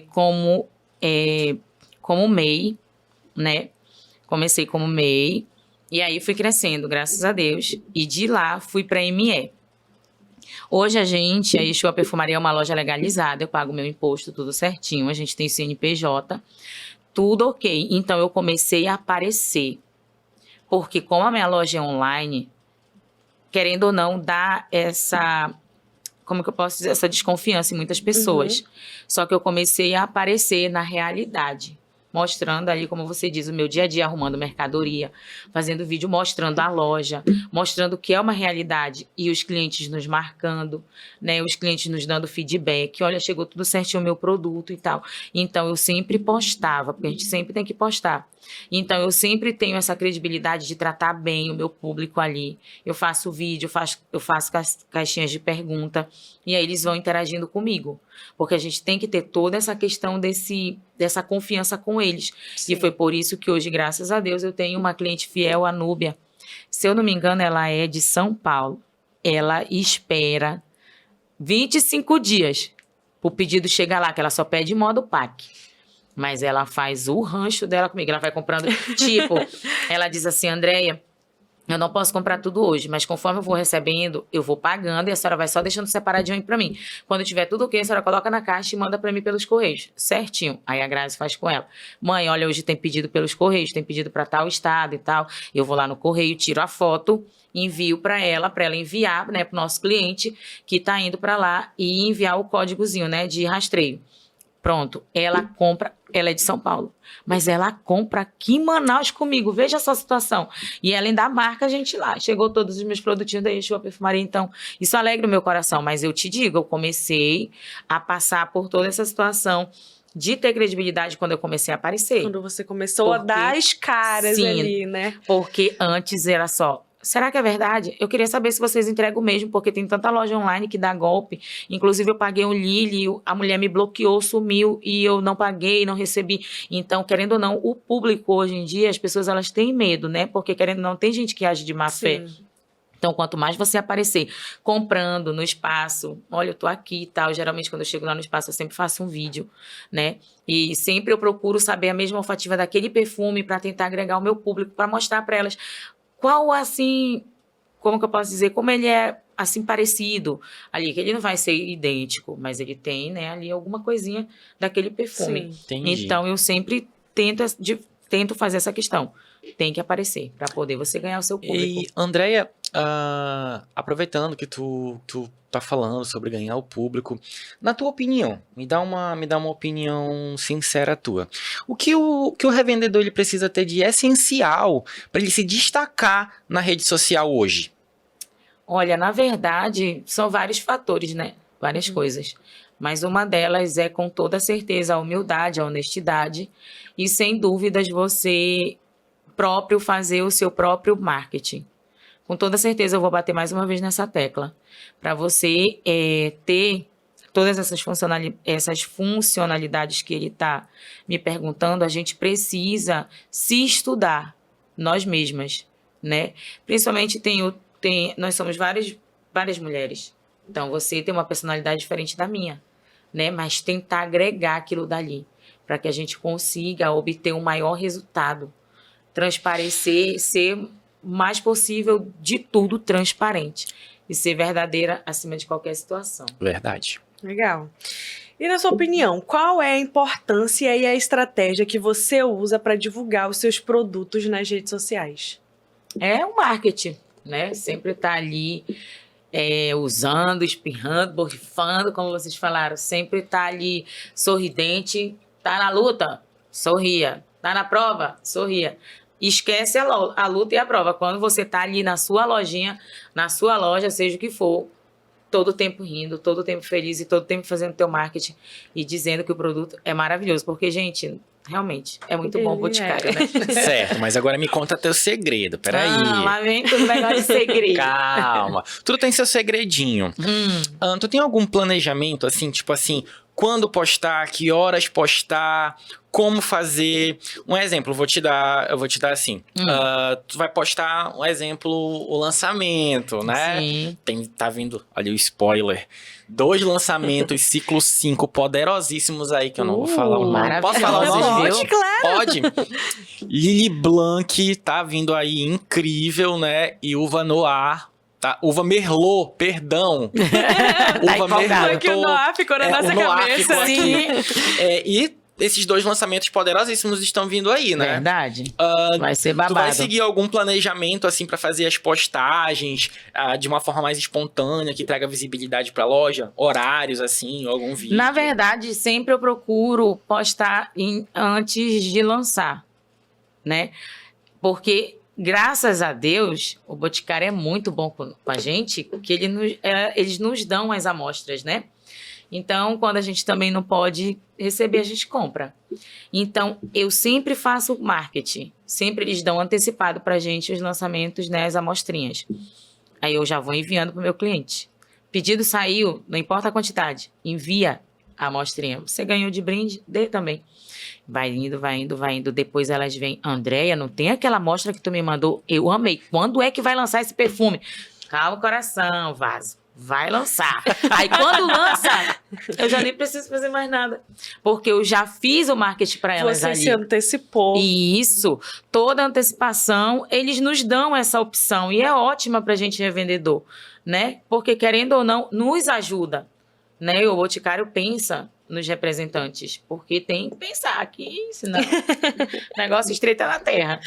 como MEI, né? Comecei como MEI e aí fui crescendo, graças a Deus. E de lá fui para ME. Hoje a Exua Perfumaria é uma loja legalizada, eu pago meu imposto, tudo certinho. A gente tem CNPJ. Tudo ok. Então, eu comecei a aparecer. Porque como a minha loja é online, querendo ou não, dá essa... Como que eu posso dizer? Essa desconfiança em muitas pessoas. Só que eu comecei a aparecer na realidade. Mostrando ali, como você diz, o meu dia a dia, arrumando mercadoria, fazendo vídeo, mostrando a loja, mostrando que é uma realidade e os clientes nos marcando, né? Os clientes nos dando feedback, olha, chegou tudo certinho o meu produto e tal. Então, eu sempre postava, porque a gente sempre tem que postar. Então, eu sempre tenho essa credibilidade de tratar bem o meu público ali. Eu faço vídeo, eu faço caixinhas de pergunta, e aí eles vão interagindo comigo. Porque a gente tem que ter toda essa questão dessa confiança com eles. Sim. E foi por isso que hoje, graças a Deus, eu tenho uma cliente fiel, a Núbia. Se eu não me engano, ela é de São Paulo. Ela espera 25 dias pro pedido chegar lá, que ela só pede modo PAC. Mas ela faz o rancho dela comigo. Ela vai comprando, tipo, ela diz assim, Andréia, eu não posso comprar tudo hoje, mas conforme eu vou recebendo, eu vou pagando e a senhora vai só deixando separadinho aí pra mim. Quando tiver tudo ok, a senhora coloca na caixa e manda pra mim pelos correios. Certinho. Aí a Grazi faz com ela. Mãe, olha, hoje tem pedido pelos correios, tem pedido pra tal estado e tal. Eu vou lá no correio, tiro a foto, envio pra ela enviar, né, pro nosso cliente que tá indo pra lá e enviar o códigozinho, né, de rastreio. Pronto, ela compra, ela é de São Paulo, mas ela compra aqui em Manaus comigo, veja essa situação. E ela ainda marca a gente lá. Chegou todos os meus produtinhos da Exua Perfumaria, então isso alegra o meu coração. Mas eu te digo, eu comecei a passar por toda essa situação de ter credibilidade quando eu comecei a aparecer. Quando você começou a dar as caras ali, né? Porque antes era só... Será que é verdade? Eu queria saber se vocês entregam mesmo, porque tem tanta loja online que dá golpe. Inclusive, eu paguei um Lili, a mulher me bloqueou, sumiu, e eu não paguei, não recebi. Então, querendo ou não, o público hoje em dia, as pessoas elas têm medo, né? Porque, querendo ou não, tem gente que age de má fé. Então, quanto mais você aparecer comprando no espaço, olha, eu tô aqui e tal. Geralmente, quando eu chego lá no espaço, eu sempre faço um vídeo, né? E sempre eu procuro saber a mesma olfativa daquele perfume para tentar agregar o meu público, para mostrar para elas qual, assim, como que eu posso dizer, como ele é assim parecido ali, que ele não vai ser idêntico, mas ele tem, né, ali alguma coisinha daquele perfume. Sim. Entendi. Então eu sempre tento fazer essa questão. Tem que aparecer para poder você ganhar o seu público. E, Andréia, aproveitando que tu tá falando sobre ganhar o público, na tua opinião, me dá uma opinião sincera tua. O que o revendedor ele precisa ter de essencial para ele se destacar na rede social hoje? Olha, na verdade, são vários fatores, né? Várias coisas. Mas uma delas é, com toda certeza, a humildade, a honestidade. E, sem dúvidas, você próprio fazer o seu próprio marketing. Com toda certeza, eu vou bater mais uma vez nessa tecla. Para você ter todas essas funcionalidades que ele está me perguntando, a gente precisa se estudar, nós mesmas, né? Principalmente nós somos várias mulheres. Então, você tem uma personalidade diferente da minha, né? Mas tentar agregar aquilo dali, para que a gente consiga obter um maior resultado. Transparecer, ser o mais possível de tudo transparente. E ser verdadeira acima de qualquer situação. Verdade. Legal. E na sua opinião, qual é a importância e a estratégia que você usa para divulgar os seus produtos nas redes sociais? É o marketing, né? Sempre tá ali usando, espirrando, borrifando, como vocês falaram. Sempre tá ali sorridente. Tá na luta? Sorria. Tá na prova? Sorria. Esquece a luta e a prova. Quando você tá ali na sua lojinha, na sua loja, seja o que for, todo o tempo rindo, todo o tempo feliz e todo o tempo fazendo teu marketing e dizendo que o produto é maravilhoso. Porque, gente, realmente, é muito bom o Boticário, né? Certo, mas agora me conta teu segredo, peraí. Lá vem com o negócio de segredo. Calma. Tudo tem seu segredinho. Tu tem algum planejamento, assim, tipo assim, quando postar, que horas postar, como fazer? Um exemplo, eu vou te dar assim. Tu vai postar, um exemplo, o lançamento, né? Sim. Tá vindo, olha o spoiler. 2 lançamentos, ciclo 5, poderosíssimos aí, que eu não vou falar o nome. Posso falar o nome? Maravilhoso, viu? Pode? Lili Blanc tá vindo aí, incrível, né? E Uva Noir. Tá, Uva Merlot, perdão. Uva Foi que o Noir ficou na nossa o Noir cabeça. ficou aqui. Sim. E esses 2 lançamentos poderosíssimos estão vindo aí, né? Verdade. Vai ser Tu babado. vai seguir algum planejamento, assim, pra fazer as postagens de uma forma mais espontânea, que traga visibilidade pra loja? Horários, assim, ou algum vídeo? Na verdade, sempre eu procuro postar antes de lançar, né? Porque, graças a Deus, o Boticário é muito bom com a gente, que eles nos dão as amostras, né? Então, quando a gente também não pode receber, a gente compra. Então, eu sempre faço marketing. Sempre eles dão antecipado pra gente os lançamentos, né, as amostrinhas. Aí eu já vou enviando pro meu cliente. Pedido saiu, não importa a quantidade, envia a amostrinha. Você ganhou de brinde, dê também. Vai indo, vai indo, vai indo. Depois elas vêm, Andréia, não tem aquela amostra que tu me mandou? Eu amei. Quando é que vai lançar esse perfume? Calma, coração, vaso. Vai lançar. Aí quando lança, eu já nem preciso fazer mais nada. Porque eu já fiz o marketing para elas Você ali. se antecipou. Isso. Toda antecipação, eles nos dão essa opção. E é ótima pra gente revendedor, né? Porque, querendo ou não, nos ajuda. Né? O Boticário pensa nos representantes, porque tem que pensar que senão o negócio estreita na terra.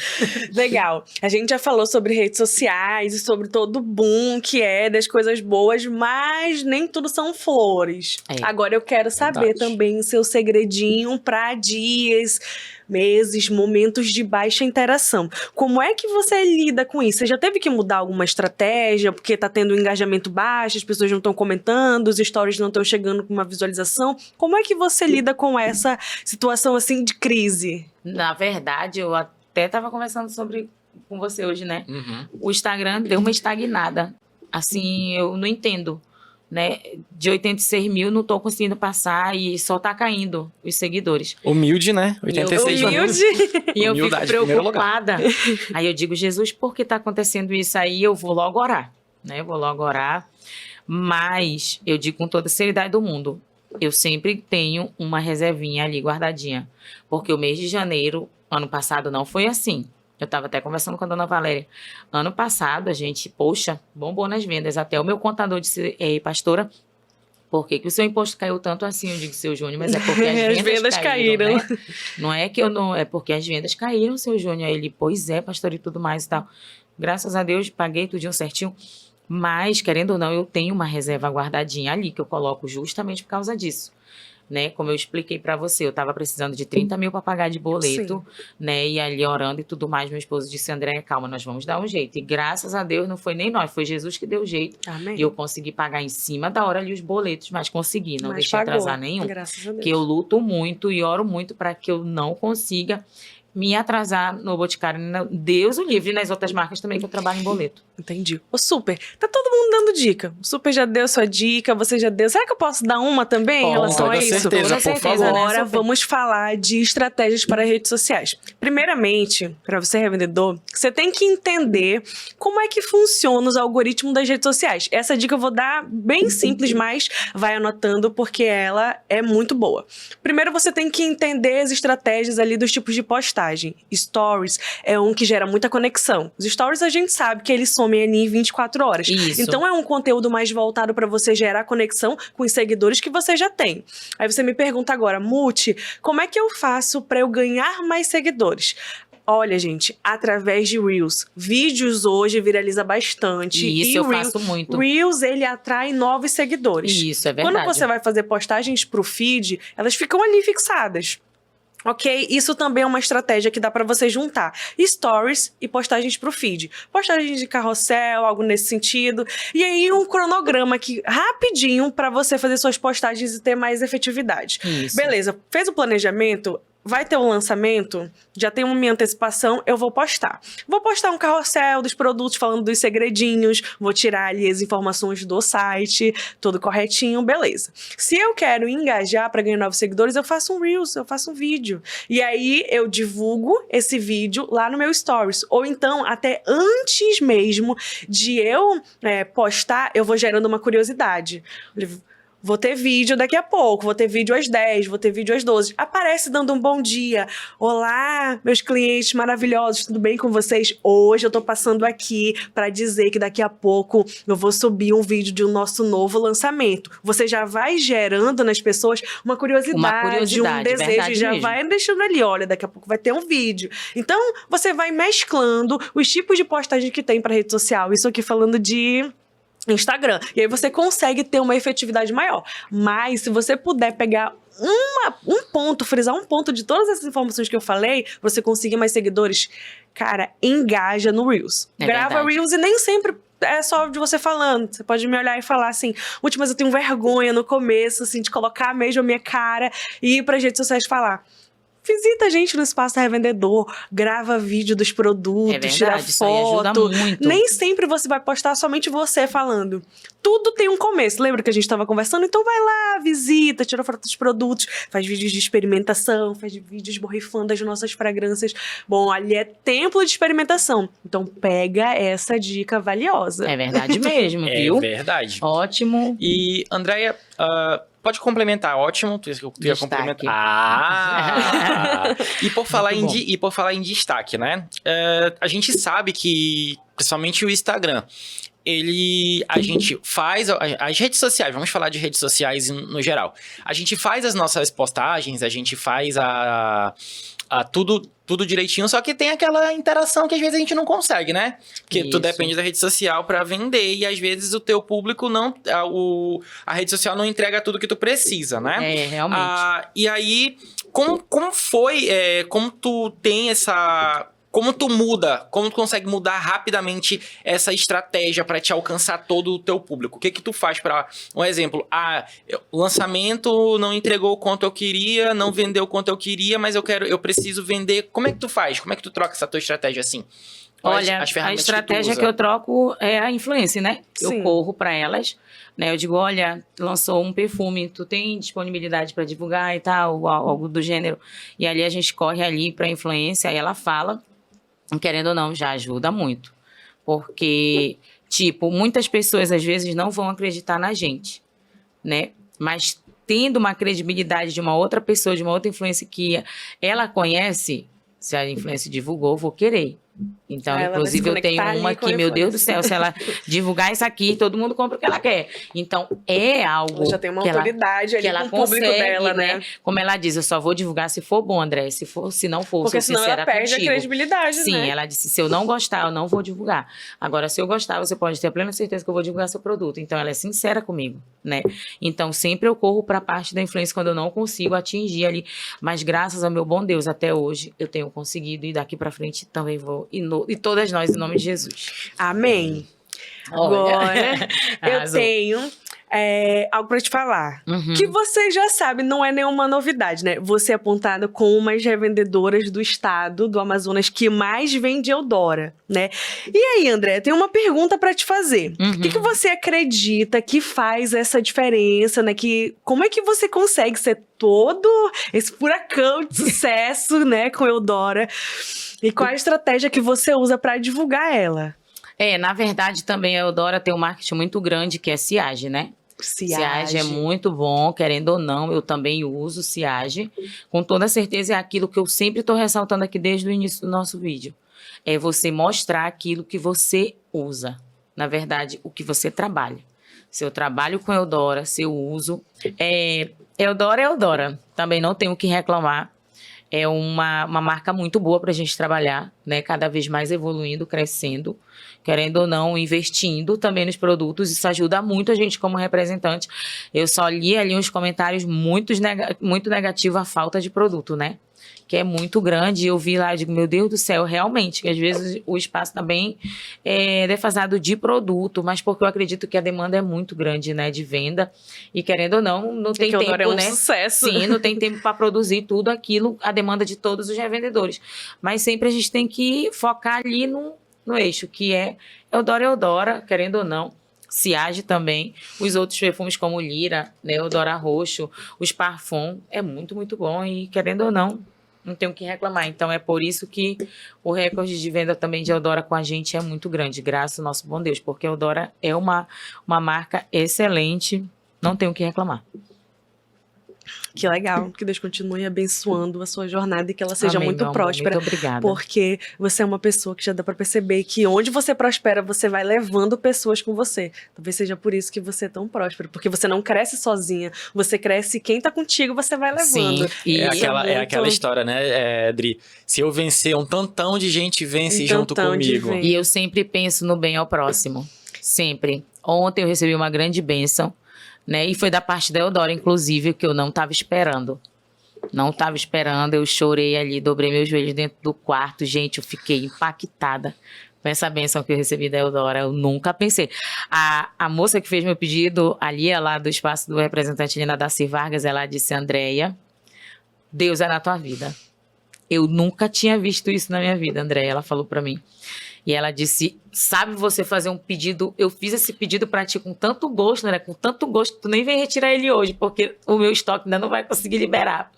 Legal. A gente já falou sobre redes sociais e sobre todo o boom que é das coisas boas, mas nem tudo são flores. É. Agora eu quero saber Verdade. também o seu segredinho para dias, meses, momentos de baixa interação. Como é que você lida com isso? Você já teve que mudar alguma estratégia porque tá tendo um engajamento baixo, as pessoas não estão comentando, os stories não estão chegando com uma visualização? Como é que você lida com essa situação assim de crise? Na verdade, eu até estava conversando com você hoje, né? Uhum. O Instagram deu uma estagnada. Assim, eu não entendo, né? De 86 mil, não tô conseguindo passar e só tá caindo os seguidores. Humilde, né? 86 mil. Humilde. E eu fico Humildade, em primeiro lugar. preocupada. Aí eu digo, Jesus, por que tá acontecendo isso aí? Eu vou logo orar, né? Eu vou logo orar. Mas eu digo com toda a seriedade do mundo, eu sempre tenho uma reservinha ali guardadinha. Porque o mês de janeiro, ano passado, não foi assim. Eu estava até conversando com a dona Valéria. Ano passado, a gente, poxa, bombou nas vendas. Até o meu contador disse, pastora, por que o seu imposto caiu tanto assim? Eu digo, seu Júnior, mas é porque as vendas caíram. Né? Não é que eu não... É porque as vendas caíram, seu Júnior. Aí ele, pois é, pastor, e tudo mais e tal. Graças a Deus, paguei tudinho certinho. Mas, querendo ou não, eu tenho uma reserva guardadinha ali, que eu coloco justamente por causa disso. Né? Como eu expliquei para você, eu estava precisando de 30 mil para pagar de boleto, né? E ali orando e tudo mais, meu esposo disse, Andréia, calma, nós vamos dar um jeito. E graças a Deus não foi nem nós, foi Jesus que deu o jeito. Amém. E eu consegui pagar em cima da hora ali os boletos, mas consegui, não deixei atrasar nenhum. Graças a Deus. Que eu luto muito e oro muito para que eu não consiga me atrasar no Boticário. Deus o livre, nas outras marcas também que eu trabalho em boleto. Entendi. O Super, tá todo mundo dando dica. O Super já deu sua dica, você já deu. Será que eu posso dar uma também em relação a isso? Certeza, por favor. Agora vamos falar de estratégias para redes sociais. Primeiramente, para você revendedor, você tem que entender como é que funciona os algoritmos das redes sociais. Essa dica eu vou dar bem simples, mas vai anotando porque ela é muito boa. Primeiro você tem que entender as estratégias ali dos tipos de postagem. Stories é um que gera muita conexão. Os stories a gente sabe que eles somem ali em 24 horas. Isso. Então é um conteúdo mais voltado para você gerar conexão com os seguidores que você já tem. Aí você me pergunta agora, Muti, como é que eu faço para eu ganhar mais seguidores? Olha, gente, através de Reels. Vídeos hoje viraliza bastante. Isso, eu faço muito. Reels, ele atrai novos seguidores. Isso, é verdade. Quando você vai fazer postagens pro feed, elas ficam ali fixadas. Ok? Isso também é uma estratégia que dá para você juntar stories e postagens pro feed. Postagens de carrossel, algo nesse sentido. E aí um cronograma aqui rapidinho para você fazer suas postagens e ter mais efetividade. Isso. Beleza, fez o planejamento? Vai ter um lançamento, já tem uma minha antecipação, eu vou postar. Vou postar um carrossel dos produtos falando dos segredinhos, vou tirar ali as informações do site, tudo corretinho, beleza. Se eu quero engajar para ganhar novos seguidores, eu faço um Reels, eu faço um vídeo. E aí eu divulgo esse vídeo lá no meu Stories. Ou então, até antes mesmo de eu postar, eu vou gerando uma curiosidade. Vou ter vídeo daqui a pouco, vou ter vídeo às 10, vou ter vídeo às 12. Aparece dando um bom dia. Olá, meus clientes maravilhosos, tudo bem com vocês? Hoje eu tô passando aqui para dizer que daqui a pouco eu vou subir um vídeo de um nosso novo lançamento. Você já vai gerando nas pessoas uma curiosidade, um desejo, já mesmo. Vai deixando ali, olha, daqui a pouco vai ter um vídeo. Então, você vai mesclando os tipos de postagem que tem para rede social. Isso aqui falando de Instagram. E aí você consegue ter uma efetividade maior. Mas se você puder pegar frisar um ponto de todas essas informações que eu falei, você conseguir mais seguidores, cara, engaja no Reels. Grava Reels e nem sempre é só de você falando. Você pode me olhar e falar assim, mas eu tenho vergonha no começo, assim, de colocar mesmo a minha cara e ir para as redes sociais falar. Visita a gente no Espaço Revendedor, grava vídeo dos produtos, tira foto. Ajuda muito. Nem sempre você vai postar somente você falando. Tudo tem um começo. Lembra que a gente estava conversando? Então vai lá, visita, tira foto dos produtos, faz vídeos de experimentação, faz vídeos borrifando as nossas fragrâncias. Bom, ali é templo de experimentação. Então pega essa dica valiosa. É verdade mesmo, viu? É verdade. Ótimo. E, Andréia, pode complementar, ótimo. Tu ia complementar. E por falar em destaque, né? A gente sabe que, principalmente o Instagram, a gente faz as redes sociais, vamos falar de redes sociais no geral. A gente faz as nossas postagens, a gente faz tudo direitinho, só que tem aquela interação que às vezes a gente não consegue, né? Porque tu depende da rede social pra vender e às vezes o teu público não... A rede social não entrega tudo que tu precisa, né? É, realmente. E aí, como foi... como tu tem essa... Como tu consegue mudar rapidamente essa estratégia para te alcançar todo o teu público? O que tu faz para, um exemplo, o lançamento não entregou o quanto eu queria, não vendeu o quanto eu queria, mas eu preciso vender. Como é que tu faz? Como é que tu troca essa tua estratégia assim? Olha, a estratégia que eu troco é a influência, né? Sim. Eu corro para elas, né? Eu digo, olha, lançou um perfume, tu tem disponibilidade para divulgar e tal, algo do gênero. E ali a gente corre ali para a influência, aí ela fala. Querendo ou não, já ajuda muito. Porque, muitas pessoas às vezes não vão acreditar na gente, né? Mas tendo uma credibilidade de uma outra pessoa, de uma outra influência que ela conhece, se a influência divulgou, eu vou querer. Então, Ela vai se inclusive, eu tenho conectar uma ali com aqui, meu Deus do influencer. céu, se ela divulgar isso aqui, todo mundo compra o que ela quer. Então, é algo Ela já tem uma que ela autoridade ali que ela com o público consegue, dela, né? Como ela diz, eu só vou divulgar se for bom, André. Se não for, Porque sou senão sincera ela perde contigo. a credibilidade, Sim, né? ela disse, se eu não gostar, eu não vou divulgar. Agora, se eu gostar, você pode ter a plena certeza que eu vou divulgar seu produto. Então, ela é sincera comigo, né? Então, sempre eu corro para a parte da influência quando eu não consigo atingir ali. Mas, graças ao meu bom Deus, até hoje, eu tenho conseguido e daqui para frente também vou. E todas nós, em nome de Jesus. Amém. Olha. Agora, eu Arrasou. tenho algo pra te falar. Uhum. Que você já sabe, não é nenhuma novidade, né? Você é apontado como uma das revendedoras do estado do Amazonas que mais vende Eudora, né? E aí, André, tem uma pergunta pra te fazer. O que você acredita que faz essa diferença, né? Como é que você consegue ser todo esse furacão de sucesso, né, com Eudora? E qual a estratégia que você usa pra divulgar ela? Na verdade, também a Eudora tem um marketing muito grande, que é Ciage, né? Ciage é muito bom, querendo ou não, eu também uso Ciage. Com toda certeza é aquilo que eu sempre estou ressaltando aqui desde o início do nosso vídeo. É você mostrar aquilo que você usa. Na verdade, o que você trabalha. Se eu trabalho com Eudora, se eu uso... Eudora é Eudora. Também não tenho o que reclamar. É uma marca muito boa para a gente trabalhar, né? Cada vez mais evoluindo, crescendo, querendo ou não, investindo também nos produtos. Isso ajuda muito a gente como representante. Eu só li ali uns comentários muito negativos à falta de produto, né? Que é muito grande. Eu vi lá e digo, meu Deus do céu, realmente, que às vezes o espaço está bem defasado de produto, mas porque eu acredito que a demanda é muito grande, né, de venda. E querendo ou não tem tempo, é um né? sucesso. Sim, não tem tempo para produzir tudo aquilo, a demanda de todos os revendedores. Mas sempre a gente tem que focar ali no eixo, que é Eudora, querendo ou não. Ciage também, os outros perfumes como Lira, né, Eudora Roxo, os Parfum, é muito, muito bom e querendo ou não tenho o que reclamar. Então é por isso que o recorde de venda também de Eudora com a gente é muito grande, graças ao nosso bom Deus, porque Eudora é uma marca excelente, não tenho o que reclamar. Que legal, que Deus continue abençoando a sua jornada e que ela seja Amém, muito meu amor, próspera. muito obrigada. Porque você é uma pessoa que já dá pra perceber que onde você prospera, você vai levando pessoas com você. Talvez seja por isso que você é tão próspera, porque você não cresce sozinha, você cresce, quem tá contigo, você vai levando. Sim, e É aquela história, né, Dri? Se eu vencer, um tantão de gente vence Um junto tantão de comigo. gente. E eu sempre penso no bem ao próximo. Sempre. Ontem eu recebi uma grande bênção, né? E foi da parte da Eudora, inclusive, que eu não estava esperando. Não estava esperando, eu chorei ali, dobrei meus joelhos dentro do quarto. Gente, eu fiquei impactada com essa bênção que eu recebi da Eudora. Eu nunca pensei. A moça que fez meu pedido ali, lá do espaço do representante Lina Darcy Vargas, ela disse, Andréia, Deus é na tua vida. Eu nunca tinha visto isso na minha vida, Andréia, ela falou pra mim. E ela disse, sabe você fazer um pedido? Eu fiz esse pedido pra ti com tanto gosto, né? Com tanto gosto, tu nem vem retirar ele hoje, porque o meu estoque ainda não vai conseguir liberar.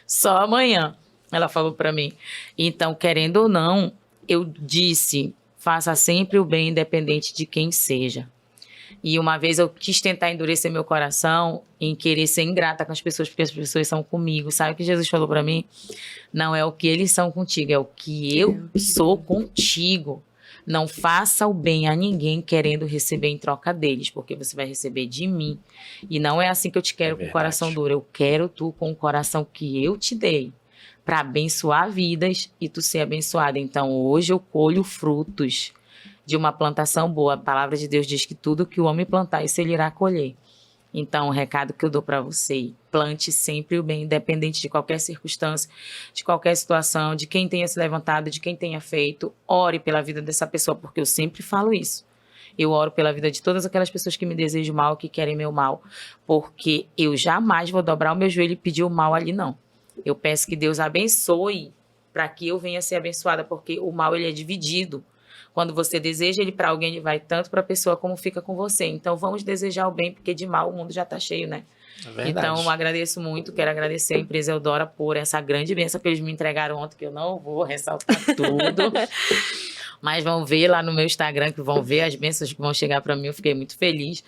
Só amanhã, ela falou pra mim. Então, querendo ou não, eu disse, faça sempre o bem, independente de quem seja. E uma vez eu quis tentar endurecer meu coração em querer ser ingrata com as pessoas, porque as pessoas são comigo. Sabe o que Jesus falou pra mim? Não é o que eles são contigo, é o que eu sou contigo. Não faça o bem a ninguém querendo receber em troca deles, porque você vai receber de mim. E não é assim que eu te quero com o coração duro. Eu quero tu com o coração que eu te dei, para abençoar vidas e tu ser abençoada. Então, hoje eu colho frutos de uma plantação boa. A palavra de Deus diz que tudo que o homem plantar, isso ele irá colher. Então, o recado que eu dou para você, plante sempre o bem, independente de qualquer circunstância, de qualquer situação, de quem tenha se levantado, de quem tenha feito. Ore pela vida dessa pessoa, porque eu sempre falo isso. Eu oro pela vida de todas aquelas pessoas que me desejam mal, que querem meu mal, porque eu jamais vou dobrar o meu joelho e pedir o mal ali, não. Eu peço que Deus abençoe para que eu venha ser abençoada, porque o mal ele é dividido. Quando você deseja ele para alguém, ele vai tanto para a pessoa como fica com você. Então, vamos desejar o bem, porque de mal o mundo já está cheio, né? É verdade. Então, eu agradeço muito, quero agradecer a empresa Eudora por essa grande bênção que eles me entregaram ontem, que eu não vou ressaltar tudo. Mas vão ver lá no meu Instagram, que vão ver as bênçãos que vão chegar para mim. Eu fiquei muito feliz.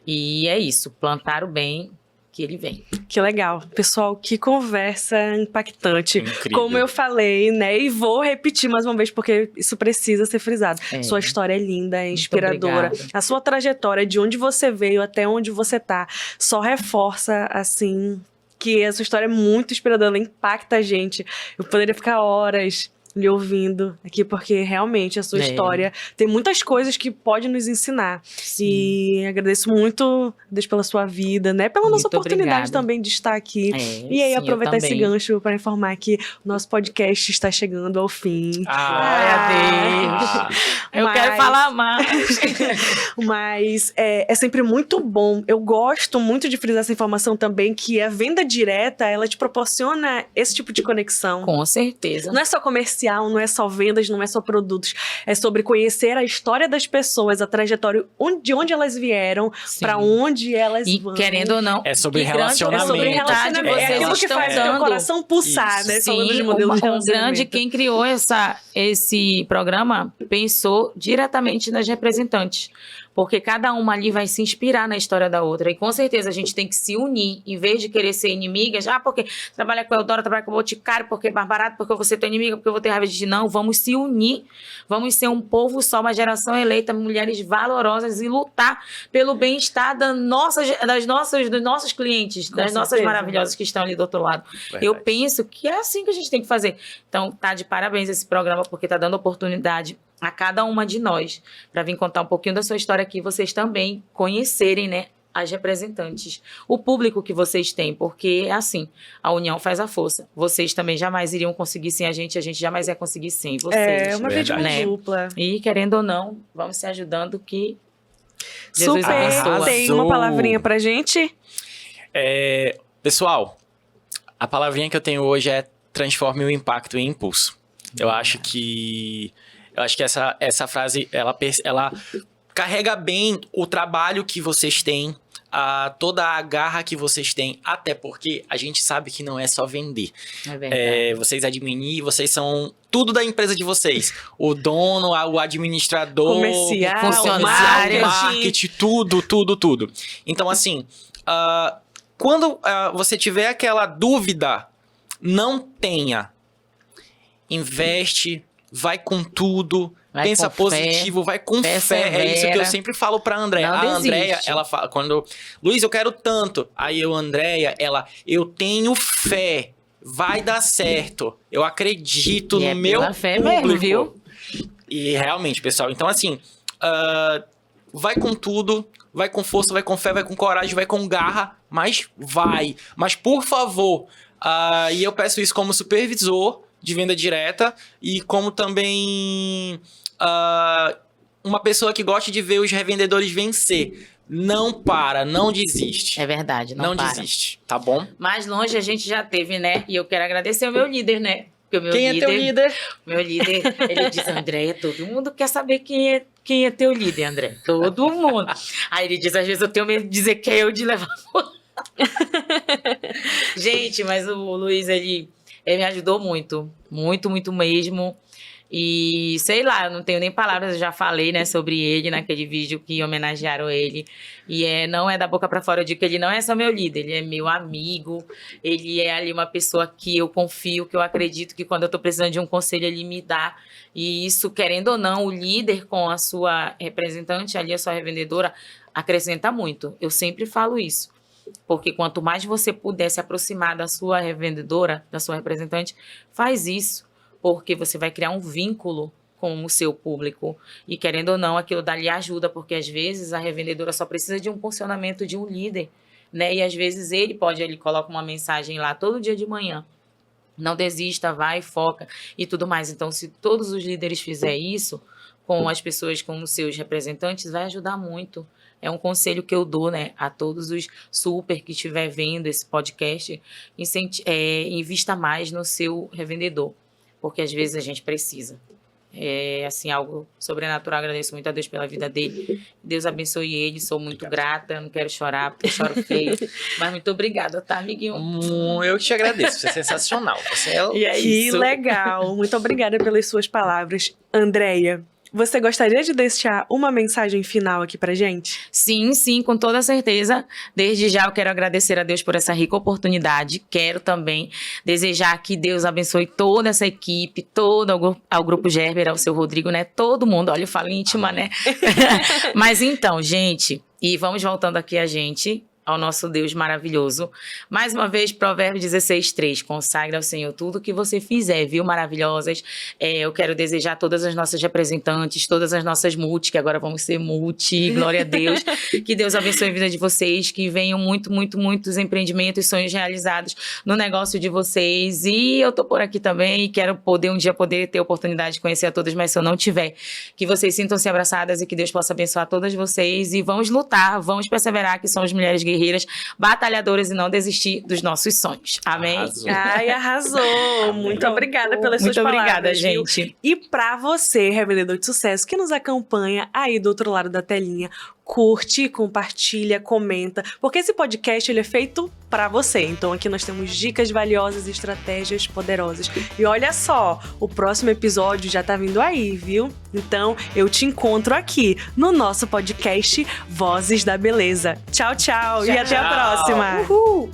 E é isso, plantar o bem, que ele vem. Que legal. Pessoal, que conversa impactante. Incrível. Como eu falei, né? E vou repetir mais uma vez, porque isso precisa ser frisado. É. Sua história é linda, é inspiradora. obrigada. A sua trajetória, de onde você veio até onde você tá, só reforça, assim, que a sua história é muito inspiradora, ela impacta a gente. Eu poderia ficar horas lhe ouvindo aqui, porque realmente a sua história tem muitas coisas que pode nos ensinar. E agradeço muito, Deus, pela sua vida, né? Pela nossa Muito oportunidade obrigada. também de estar aqui. E aí, sim, eu aproveitar esse também. gancho para informar que o nosso podcast está chegando ao fim. Glória a Deus. Eu Mas- quero falar mais. Mas é sempre muito bom. Eu gosto muito de frisar essa informação também, que a venda direta, ela te proporciona esse tipo de conexão. Com certeza. Não é só comercial, não é só vendas, não é só produtos. É sobre conhecer a história das pessoas, a trajetória, de onde elas vieram, Sim. pra onde elas E vão. querendo ou não. É sobre que grande relacionamento. É sobre oportunidade relacionamento. É vocês aquilo que estão faz o teu dando. coração pulsar, Isso. né? Falando de Sim, modelos de o relacionamento. grande, quem criou esse programa pensou diretamente nas representantes. Porque cada uma ali vai se inspirar na história da outra. E com certeza a gente tem que se unir, em vez de querer ser inimigas. Porque trabalha com a Eudora, trabalha com o Boticário, porque é mais barato, porque eu vou ser tua inimiga, porque eu vou ter raiva de ti. Não, vamos se unir. Vamos ser um povo só, uma geração eleita, mulheres valorosas e lutar pelo bem-estar dos nossos clientes, Com das nossas certeza. maravilhosas que estão ali do outro lado. Eu penso que é assim que a gente tem que fazer. Então, tá de parabéns esse programa, porque tá dando oportunidade a cada uma de nós para vir contar um pouquinho da sua história aqui, vocês também conhecerem, né, as representantes, o público que vocês têm, porque é assim, a união faz a força. Vocês também jamais iriam conseguir sem a gente jamais ia conseguir sem vocês. É uma via de mão né? dupla. E querendo ou não, vamos se ajudando que Jesus Super. abençoa. Tem uma palavrinha pra gente? Pessoal, a palavrinha que eu tenho hoje é transforme o impacto em impulso. Eu acho que essa frase, ela carrega bem o trabalho que vocês têm, toda a garra que vocês têm, até porque a gente sabe que não é só vender. É verdade. Vocês administram, vocês são tudo da empresa de vocês. O dono, o administrador, Comercial, funcionário, marketing, tudo. Então, assim, quando você tiver aquela dúvida, não tenha. Investe, vai com tudo, Vai pensa com fé, positivo, vai com fé. É isso que eu persevera. sempre falo pra Andréia. Não A Andréia, desiste. ela fala, Luiz, eu quero tanto. Aí Andréia, eu tenho fé, vai dar certo. Eu acredito E no é meu pela fé público. mesmo, viu? E realmente, pessoal, então assim, vai com tudo, vai com força, vai com fé, vai com coragem, vai com garra, mas vai. Mas, por favor, e eu peço isso como supervisor de venda direta e como também uma pessoa que gosta de ver os revendedores vencer. Não para, não desiste. É verdade, não para. desiste, tá bom? Mais longe a gente já teve, né? E eu quero agradecer o meu líder, né? Porque o meu Quem é teu líder? Meu líder, ele diz, Andréia, todo mundo quer saber quem é teu líder, André. Todo mundo. Aí ele diz, às vezes eu tenho medo de dizer que é eu de levar. Gente, mas o Luiz, ele me ajudou muito. Muito, muito mesmo. E sei lá, eu não tenho nem palavras, eu já falei, né, sobre ele naquele vídeo que homenagearam ele. E não é da boca pra fora, eu digo que ele não é só meu líder, ele é meu amigo, ele é ali uma pessoa que eu confio, que eu acredito que quando eu tô precisando de um conselho ele me dá. E isso, querendo ou não, o líder com a sua representante ali, a sua revendedora, acrescenta muito. Eu sempre falo isso. Porque quanto mais você puder se aproximar da sua revendedora, da sua representante, faz isso. Porque você vai criar um vínculo com o seu público. E querendo ou não, aquilo dali ajuda, porque às vezes a revendedora só precisa de um posicionamento de um líder, né? E às vezes ele coloca uma mensagem lá todo dia de manhã. Não desista, vai, foca e tudo mais. Então, se todos os líderes fizerem isso com as pessoas, com os seus representantes, vai ajudar muito. É um conselho que eu dou, né, a todos os super que estiver vendo esse podcast, invista mais no seu revendedor. Porque às vezes a gente precisa. É assim, algo sobrenatural. Agradeço muito a Deus pela vida dele. Deus abençoe ele. Sou muito grata. Não quero chorar, porque eu choro feio. Mas muito obrigada, tá, amiguinho? Eu te agradeço. Você é sensacional. Você é E é Que isso. legal. Muito obrigada pelas suas palavras. Andréia, Você gostaria de deixar uma mensagem final aqui pra gente? Sim, sim, com toda certeza. Desde já eu quero agradecer a Deus por essa rica oportunidade. Quero também desejar que Deus abençoe toda essa equipe, todo ao Grupo Gerber, ao seu Rodrigo, né? Todo mundo, olha, eu falo íntima, né? Mas então, gente, e vamos voltando aqui ao nosso Deus maravilhoso. Mais uma vez, Provérbios 16:3, consagra ao Senhor tudo que você fizer, viu, maravilhosas? Eu quero desejar a todas as nossas representantes, todas as nossas multi, que agora vamos ser multi, glória a Deus, que Deus abençoe a vida de vocês, que venham muitos empreendimentos, sonhos realizados no negócio de vocês, e eu tô por aqui também, e quero um dia poder ter a oportunidade de conhecer a todas, mas se eu não tiver, que vocês sintam-se abraçadas e que Deus possa abençoar todas vocês, e vamos lutar, vamos perseverar, que somos mulheres guerreiras, batalhadoras, e não desistir dos nossos sonhos. Amém? Arrasou. Ai, arrasou. Muito obrigada pelas suas Muito palavras. obrigada, viu? gente. E pra você, revendedor de sucesso, que nos acompanha aí do outro lado da telinha, curte, compartilha, comenta, porque esse podcast ele é feito pra você. Então aqui nós temos dicas valiosas e estratégias poderosas. E olha só, o próximo episódio já tá vindo aí, viu? Então eu te encontro aqui no nosso podcast Vozes da Beleza. Tchau, tchau. E até a próxima. Uhul!